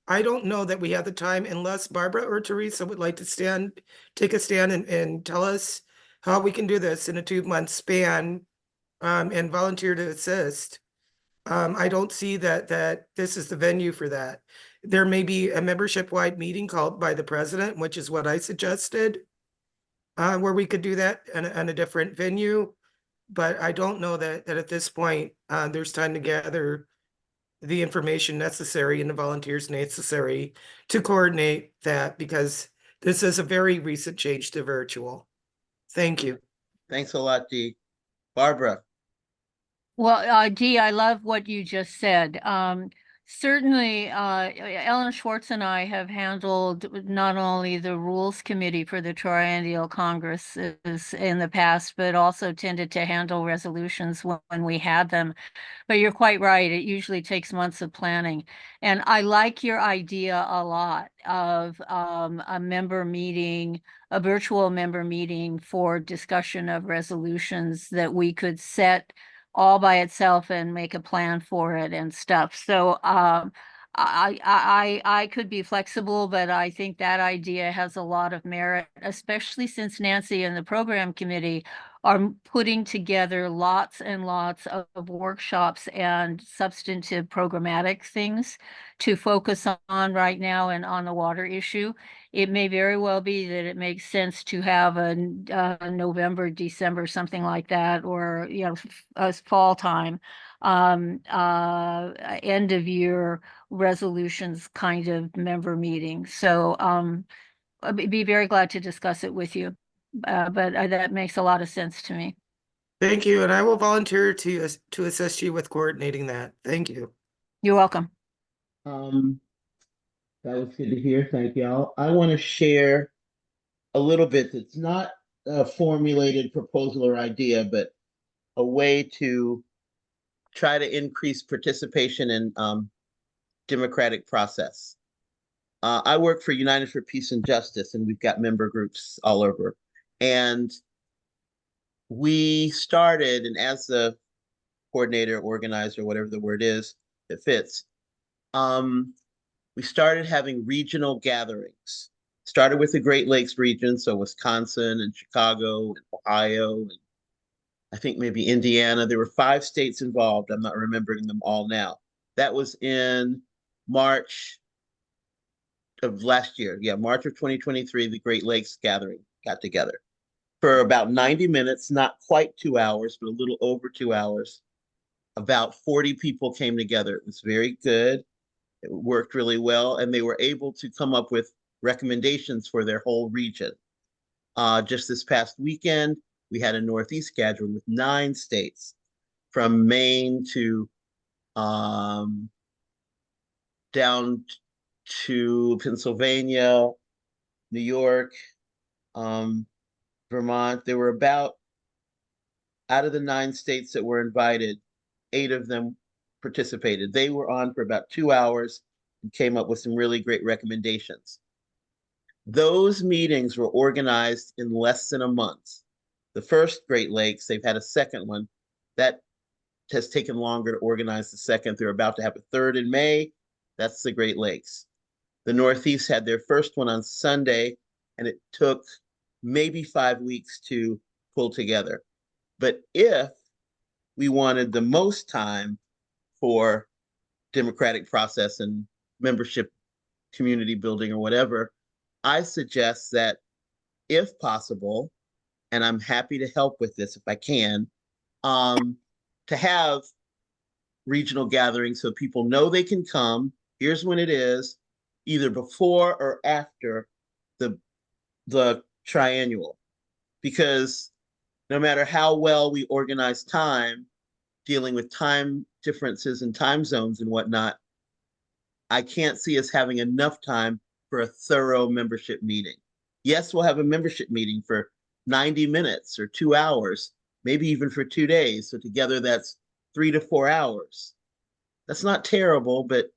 I don't know that we have the time unless Barbara or Teresa would like to take a stand and tell us how we can do this in a 2-month span, and volunteer to assist. I don't see that this is the venue for that. There may be a membership-wide meeting called by the president, which is what I suggested, where we could do that in a different venue. But I don't know that at this point, there's time to gather the information necessary and the volunteers necessary to coordinate that, because this is a very recent change to virtual. Thank you. Thanks a lot, D. Barbara. Well, Dee, I love what you just said. Certainly, Ellen Schwartz and I have handled not only the Rules Committee for the Triennial Congresses in the past, but also tended to handle resolutions when we had them. But you're quite right. It usually takes months of planning. And I like your idea a lot of a member meeting, a virtual member meeting for discussion of resolutions that we could set all by itself and make a plan for it and stuff. So I could be flexible, but I think that idea has a lot of merit, especially since Nancy and the program committee are putting together lots and lots of workshops and substantive programmatic things to focus on right now and on the water issue. It may very well be that it makes sense to have a November, December, something like that, or a fall time, end of year resolutions kind of member meeting. So I'd be very glad to discuss it with you. But that makes a lot of sense to me. Thank you, and I will volunteer to assist you with coordinating that. Thank you. You're welcome. That was good to hear. Thank y'all. I want to share a little bit. It's not a formulated proposal or idea, but a way to try to increase participation in democratic process. I work for United for Peace and Justice, and we've got member groups all over. And we started, and as the coordinator, organizer, whatever the word is, it fits. We started having regional gatherings. Started with the Great Lakes region, so Wisconsin and Chicago and Ohio, and I think maybe Indiana. There were 5 states involved. I'm not remembering them all now. That was in March of last year. Yeah, March of 2023, the Great Lakes gathering got together for about 90 minutes, not quite 2 hours, but a little over 2 hours. About 40 people came together. It was very good. It worked really well, and they were able to come up with recommendations for their whole region. Just this past weekend, we had a Northeast gathering with 9 states, from Maine to down to Pennsylvania, New York, Vermont. There were about, out of the 9 states that were invited, 8 of them participated. They were on for about 2 hours and came up with some really great recommendations. Those meetings were organized in less than a month. The first Great Lakes, they've had a second one. That has taken longer to organize the second. They're about to have a third in May. That's the Great Lakes. The Northeast had their first one on Sunday, and it took maybe 5 weeks to pull together. But if we wanted the most time for democratic process and membership, community building, or whatever, I suggest that, if possible, and I'm happy to help with this if I can, to have regional gatherings so people know they can come. Here's when it is, either before or after the triennial. Because no matter how well we organize time, dealing with time differences and time zones and whatnot, I can't see us having enough time for a thorough membership meeting. Yes, we'll have a membership meeting for 90 minutes or 2 hours, maybe even for 2 days. So together that's 3 to 4 hours. That's not terrible, but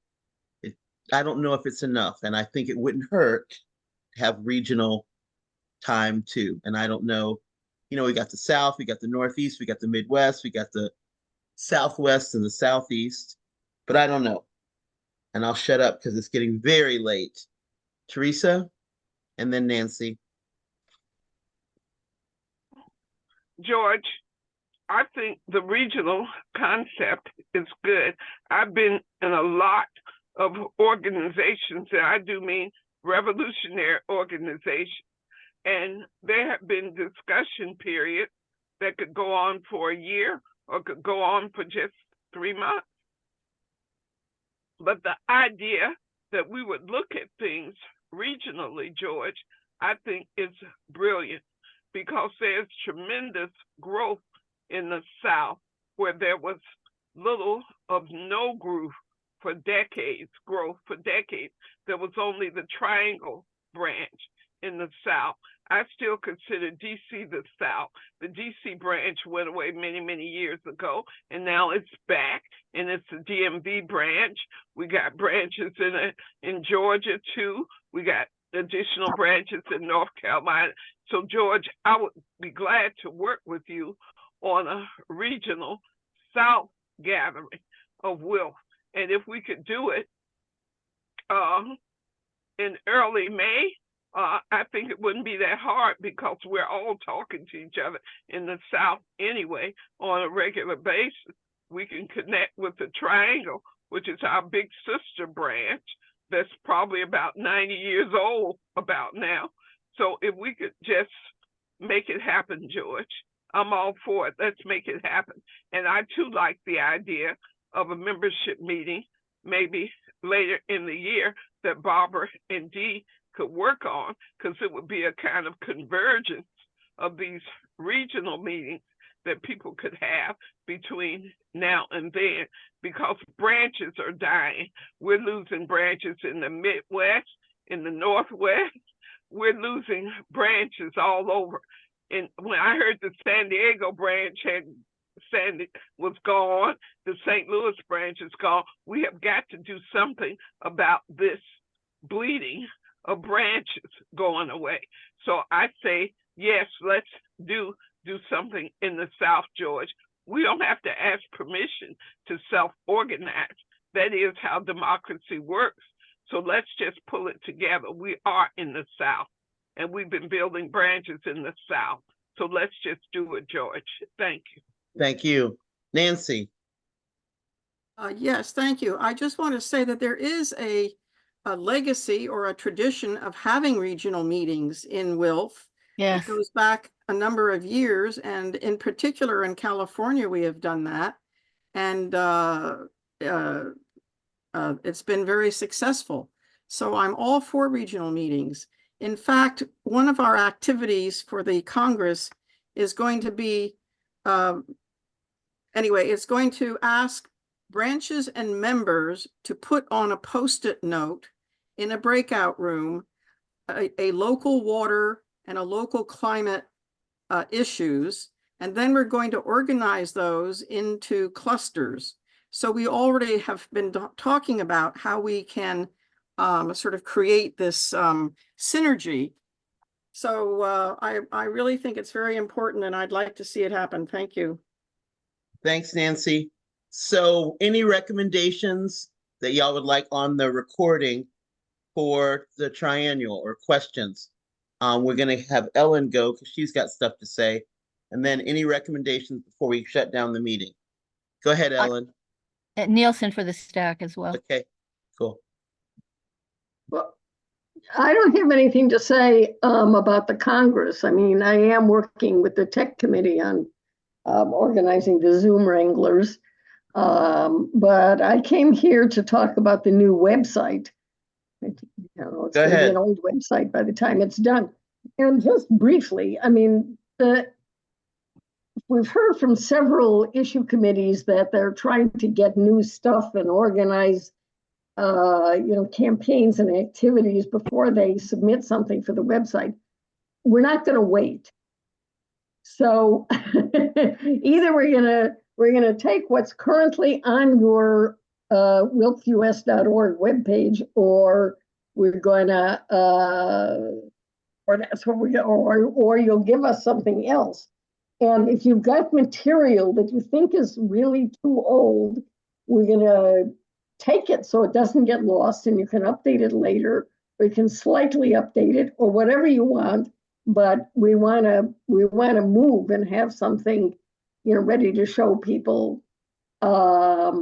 I don't know if it's enough. And I think it wouldn't hurt to have regional time too. And I don't know, we got the South, we got the Northeast, we got the Midwest, we got the Southwest and the Southeast, but I don't know. And I'll shut up because it's getting very late. Teresa, and then Nancy. George, I think the regional concept is good. I've been in a lot of organizations, and I do mean revolutionary organizations, and there have been discussion periods that could go on for a year or could go on for just 3 months. But the idea that we would look at things regionally, George, I think is brilliant, because there's tremendous growth in the South where there was little of no growth for decades. There was only the Triangle branch in the South. I still consider DC the South. The DC branch went away many, many years ago, and now it's back, and it's the DMV branch. We got branches in Georgia too. We got additional branches in North Carolina. So George, I would be glad to work with you on a regional South gathering of WILPF. And if we could do it in early May, I think it wouldn't be that hard, because we're all talking to each other in the South anyway on a regular basis. We can connect with the Triangle, which is our big sister branch that's probably about 90 years old about now. So if we could just make it happen, George, I'm all for it. Let's make it happen. And I too like the idea of a membership meeting maybe later in the year that Barbara and Dee could work on, because it would be a kind of convergence of these regional meetings that people could have between now and then, because branches are dying. We're losing branches in the Midwest, in the Northwest. We're losing branches all over. And when I heard the San Diego branch was gone, the St. Louis branch is gone, we have got to do something about this bleeding of branches going away. So I say, yes, let's do something in the South, George. We don't have to ask permission to self-organize. That is how democracy works. So let's just pull it together. We are in the South, and we've been building branches in the South. So let's just do it, George. Thank you. Thank you. Nancy. Yes, thank you. I just want to say that there is a legacy or a tradition of having regional meetings in WILF. Yes. It goes back a number of years, and in particular in California, we have done that. And it's been very successful. So I'm all for regional meetings. In fact, one of our activities for the Congress is going to be, anyway, it's going to ask branches and members to put on a Post-it note in a breakout room a local water and a local climate issues, and then we're going to organize those into clusters. So we already have been talking about how we can sort of create this synergy. So I really think it's very important, and I'd like to see it happen. Thank you. Thanks, Nancy. So any recommendations that y'all would like on the recording for the triennial or questions? We're going to have Ellen go because she's got stuff to say. And then any recommendations before we shut down the meeting? Go ahead, Ellen. Nielsen for the stack as well. Okay, cool. Well, I don't have anything to say about the Congress. I mean, I am working with the tech committee on organizing the Zoom Wranglers. But I came here to talk about the new website. It's going to be an old website by the time it's done. And just briefly, I mean, we've heard from several issue committees that they're trying to get new stuff and organize, campaigns and activities before they submit something for the website. We're not going to wait. So either we're gonna take what's currently on your wilpfus.org webpage, or we're gonna or that's what we or you'll give us something else. And if you've got material that you think is really too old, we're gonna take it so it doesn't get lost, and you can update it later, or you can slightly update it, or whatever you want. But we want to move and have something, ready to show people by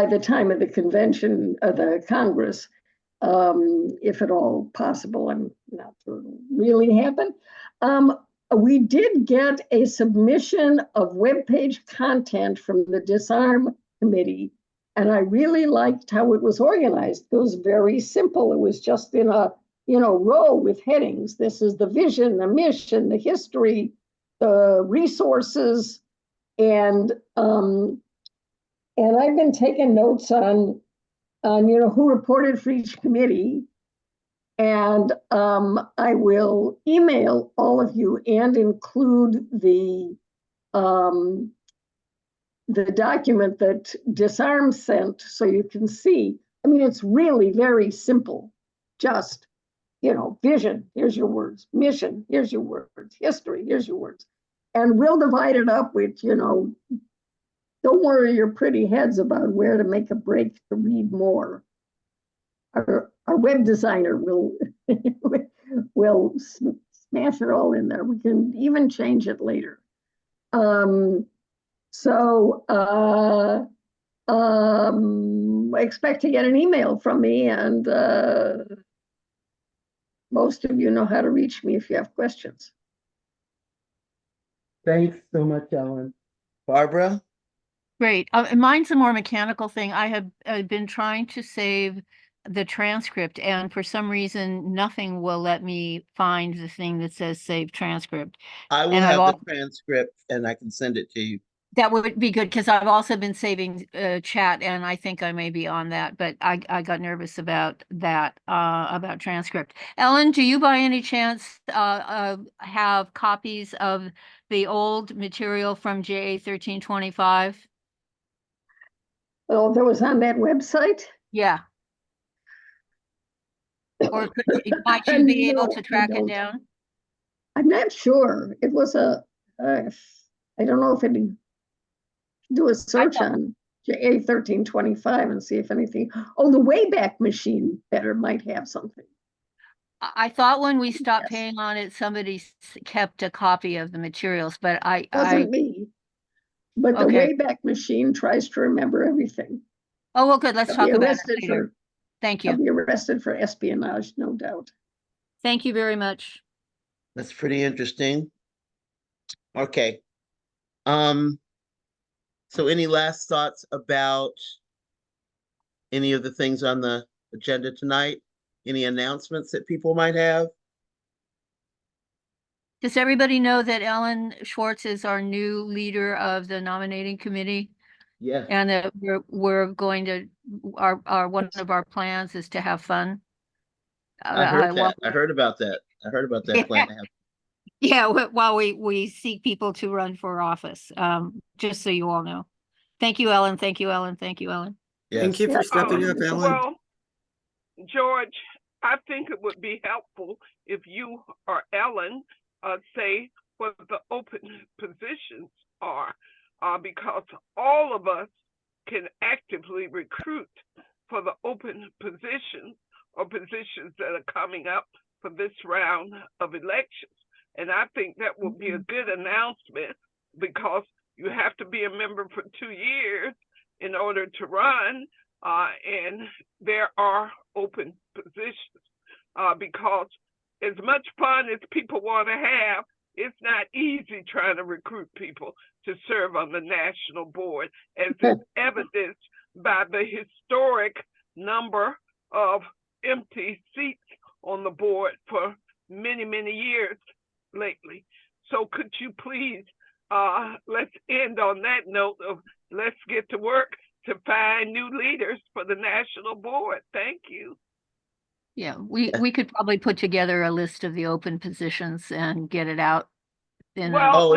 the time of the convention of the Congress, if at all possible. I'm not sure it'll really happen. We did get a submission of webpage content from the Disarm Committee, and I really liked how it was organized. It was very simple. It was just in a row with headings. This is the vision, the mission, the history, the resources, and I've been taking notes on who reported for each committee, and I will email all of you and include the document that Disarm sent so you can see. I mean, it's really very simple. Just vision, here's your words. Mission, here's your words. History, here's your words. And we'll divide it up with, don't worry your pretty heads about where to make a break to read more. Our web designer will smash it all in there. We can even change it later. I expect to get an email from me, and most of you know how to reach me if you have questions. Thanks so much, Ellen. Barbara? Great. Mine's a more mechanical thing. I have been trying to save the transcript, and for some reason, nothing will let me find the thing that says save transcript. I will have the transcript, and I can send it to you. That would be good, because I've also been saving chat, and I think I may be on that, but I got nervous about that, about transcript. Ellen, do you by any chance have copies of the old material from JA 1325? Oh, that was on that website? Yeah. Or might you be able to track it down? I'm not sure. It was I don't know if it do a search on A1325 and see if anything. Oh, the Wayback Machine might have something. I thought when we stopped Yes. paying on it, somebody kept a copy of the materials, but Wasn't me. But the Okay. Wayback Machine tries to remember everything. Oh, well, good. Let's I'll talk be about it arrested later. Thank I'll you. be arrested for espionage, no doubt. Thank you very much. That's pretty interesting. Okay. So any last thoughts about any of the things on the agenda tonight? Any announcements that people might have? Does everybody know that Ellen Schwartz is our new leader of the nominating committee? Yeah. And that we're going to, one of our plans is to have fun. I heard While- that. I heard about that. I heard about that plan to have. Yeah, while we seek people to run for office, just so you all know. Thank you, Ellen. Thank you, Ellen. Thank you, Ellen. Thank you for stepping up, Ellen. Well, George, I think it would be helpful if you or Ellen say what the open positions are, because all of us can actively recruit for the open positions or positions that are coming up for this round of elections. And I think that would be a good announcement, because you have to be a member for 2 years in order to run, and there are open positions, because as much fun as people want to have, it's not easy trying to recruit people to serve on the national board, as is evidenced by the historic number of empty seats on the board for many, many years lately. So could you please, let's end on that note of let's get to work to find new leaders for the national board. Thank you. Yeah, we could probably put together a list of the open positions and get it out. Oh,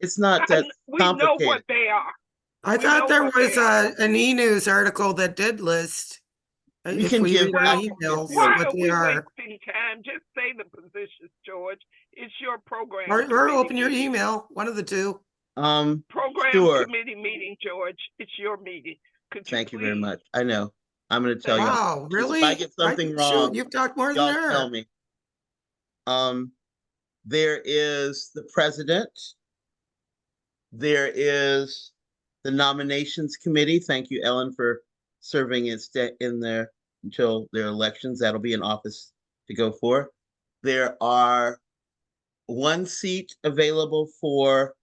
it's not that we know complicated. what they are. I thought there was an e-news article that did list. We If can we give read our you- emails, Why what are they we are. wasting time? Just say the positions, George. It's your program. Or committee open your meeting. email, one of the two. Program Sure. committee meeting, George. It's your meeting. Could you Thank you please? very much. I know. I'm going to tell Wow, y'all. really? If I get something Shoot, wrong, you've talked more than y'all her. tell me. There is the president. There is the nominations committee. Thank you, Ellen, for serving in there until their elections. That'll be an office to go for. There are 1 seat available for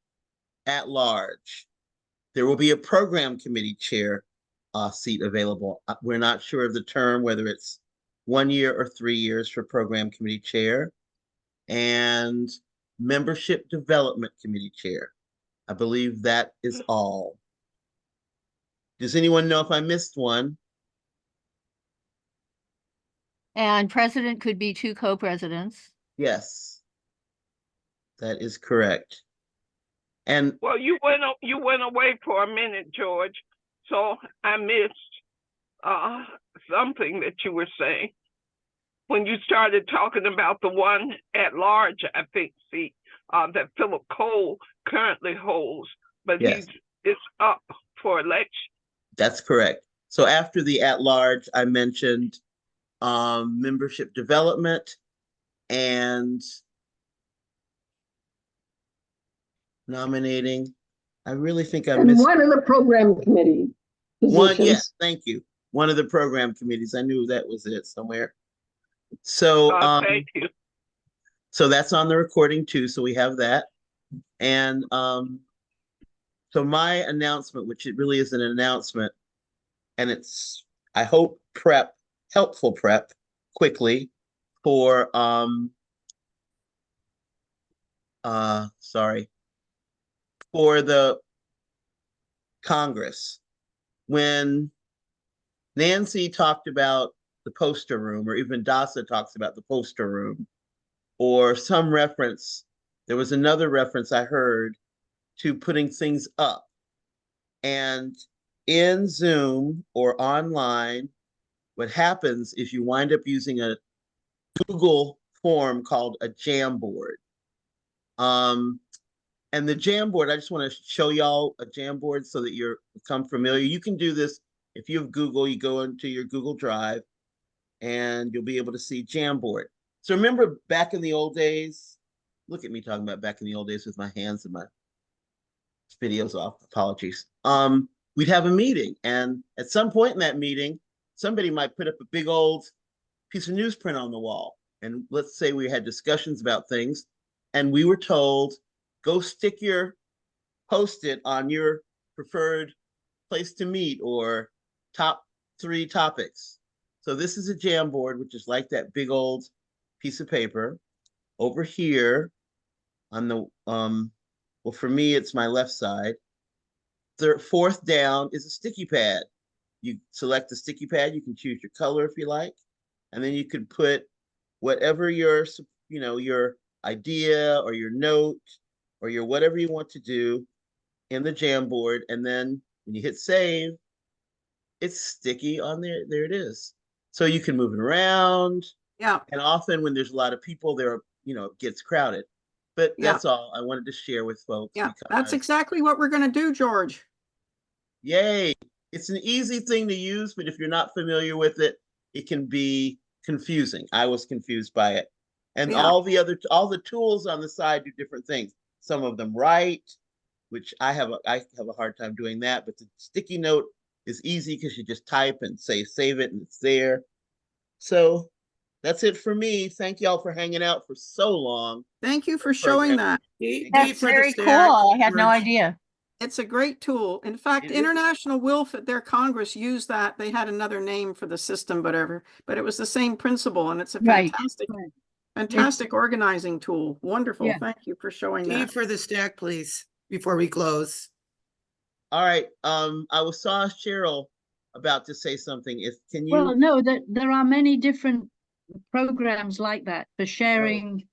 at large. There will be a program committee chair seat available. We're not sure of the term, whether it's 1 year or 3 years for program committee chair, and membership development committee chair. I believe that is all. Does anyone know if I missed one? And president could be 2 co-presidents. Yes, that is correct. And well, you went away for a minute, George, so I missed something that you were saying when you started talking about the one at large, I think, seat that Philip Cole currently holds, but yes, it's up for election. That's correct. So after the at large, I mentioned membership development and nominating. I really think I missed one of the program committee positions. one. Yes, thank you. One of the program committees. I knew that was it somewhere. So thank you. So that's on the recording too. So we have that. And so my announcement, which it really is an announcement, and it's, I hope, helpful prep quickly for for the Congress. When Nancy talked about the poster room, or even Dasa talks about the poster room, or some reference, there was another reference I heard to putting things up. And in Zoom or online, what happens is you wind up using a Google form called a Jamboard. And the Jamboard, I just want to show y'all a Jamboard so that you're become familiar. You can do this if you have Google, you go into your Google Drive and you'll be able to see Jamboard. So remember back in the old days, look at me talking about back in the old days with my hands and my videos off, apologies. We'd have a meeting, and at some point in that meeting, somebody might put up a big old piece of newsprint on the wall. And let's say we had discussions about things, and we were told, go stick your Post-it on your preferred place to meet or top 3 topics. So this is a Jamboard, which is like that big old piece of paper. Over here on the, well, for me, it's my left side. Fourth down is a sticky pad. You select the sticky pad, you can choose your color if you like, and then you can put whatever your, your idea or your note or your whatever you want to do in the Jamboard, and then when you hit save, it's sticky on there. There it is. So you can move it around. Yeah. And often when there's a lot of people there, it gets crowded. But that's all I wanted to share with folks. Yeah, that's exactly what we're going to do, George. Yay. It's an easy thing to use, but if you're not familiar with it, it can be confusing. I was confused by it. And all the tools on the side do different things. Some of them write, which I have a hard time doing that, but the sticky note is easy because you just type and say save it and it's there. So that's it for me. Thank y'all for hanging out for so long. Thank you for showing that. That's very cool. I had no idea. It's a great tool. In fact, International WILF at their Congress used that. They had another name for the system, but it was the same principle, and it's a fantastic organizing tool. Wonderful. Yeah. Thank you for showing Steve, that. for the stack, please, before we close. All right. I saw Cheryl about to say something. Can you? Well, no, there are many different programs like that for sharing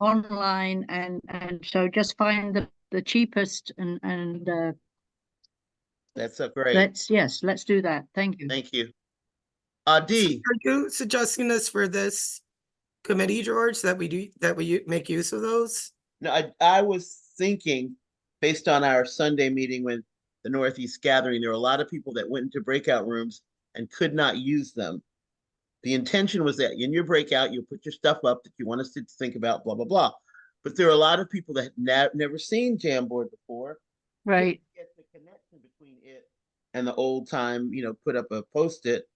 online, and so just find the cheapest and that's great. Let's do that. Thank you. Thank you. Dee. Are you suggesting this for this committee, George, that we make use of those? No, I was thinking, based on our Sunday meeting with the Northeast Gathering, there were a lot of people that went into breakout rooms and could not use them. The intention was that in your breakout, you'll put your stuff up that you want us to think about, blah, blah, blah. But there are a lot of people that had never seen Jamboard before. Right. Get the connection between it and the old time, put up a Post-it,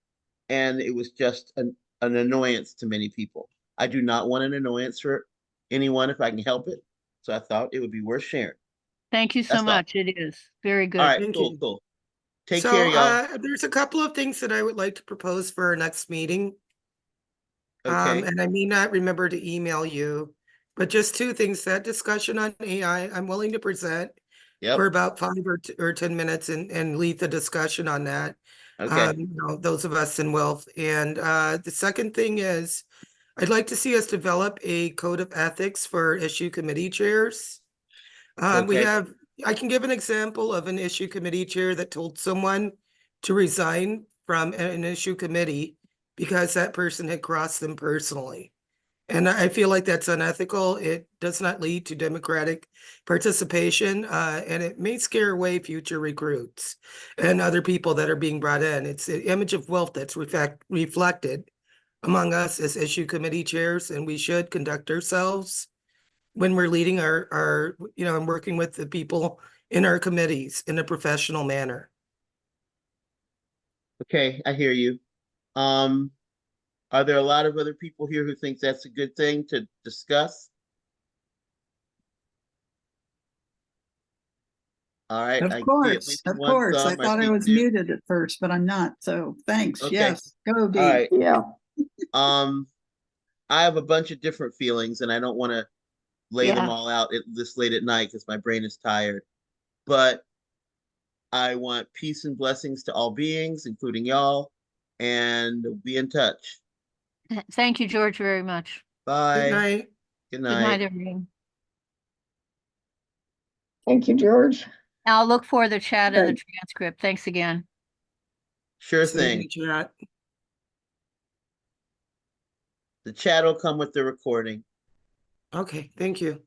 and it was just an annoyance to many people. I do not want an annoyance for anyone if I can help it. So I thought it would be worth sharing. Thank you so much. It is very good. All right, cool. Take care, y'all. There's a couple of things that I would like to propose for our next meeting. Okay. And I may not remember to email you, but just 2 things. That discussion on AI, I'm willing to present for about 5 or 10 minutes and lead the discussion on that. Okay. Those of us in WILF. And the second thing is, I'd like to see us develop a code of ethics for issue committee chairs. I can give an example of an issue committee chair that told someone to resign from an issue committee because that person had crossed them personally. And I feel like that's unethical. It does not lead to democratic participation, and it may scare away future recruits and other people that are being brought in. It's the image of WILF that's reflected among us as issue committee chairs, and we should conduct ourselves when we're leading our and working with the people in our committees in a professional manner. Okay, I hear you. Are there a lot of other people here who think that's a good thing to discuss? All right. Of course. I thought I was muted at first, but I'm not. So thanks. Okay. Yes. Go, Dee. All right. Yeah. I have a bunch of different feelings, and I don't want to lay them all out this late at night because my brain is tired. But I want peace and blessings to all beings, including y'all, and be in touch. Thank you, George, very much. Bye. Good night. Good night. Good night, everyone. Thank you, George. I'll look for the chat and the transcript. Thanks again. Sure thing. The chat will come with the recording. Okay, thank you.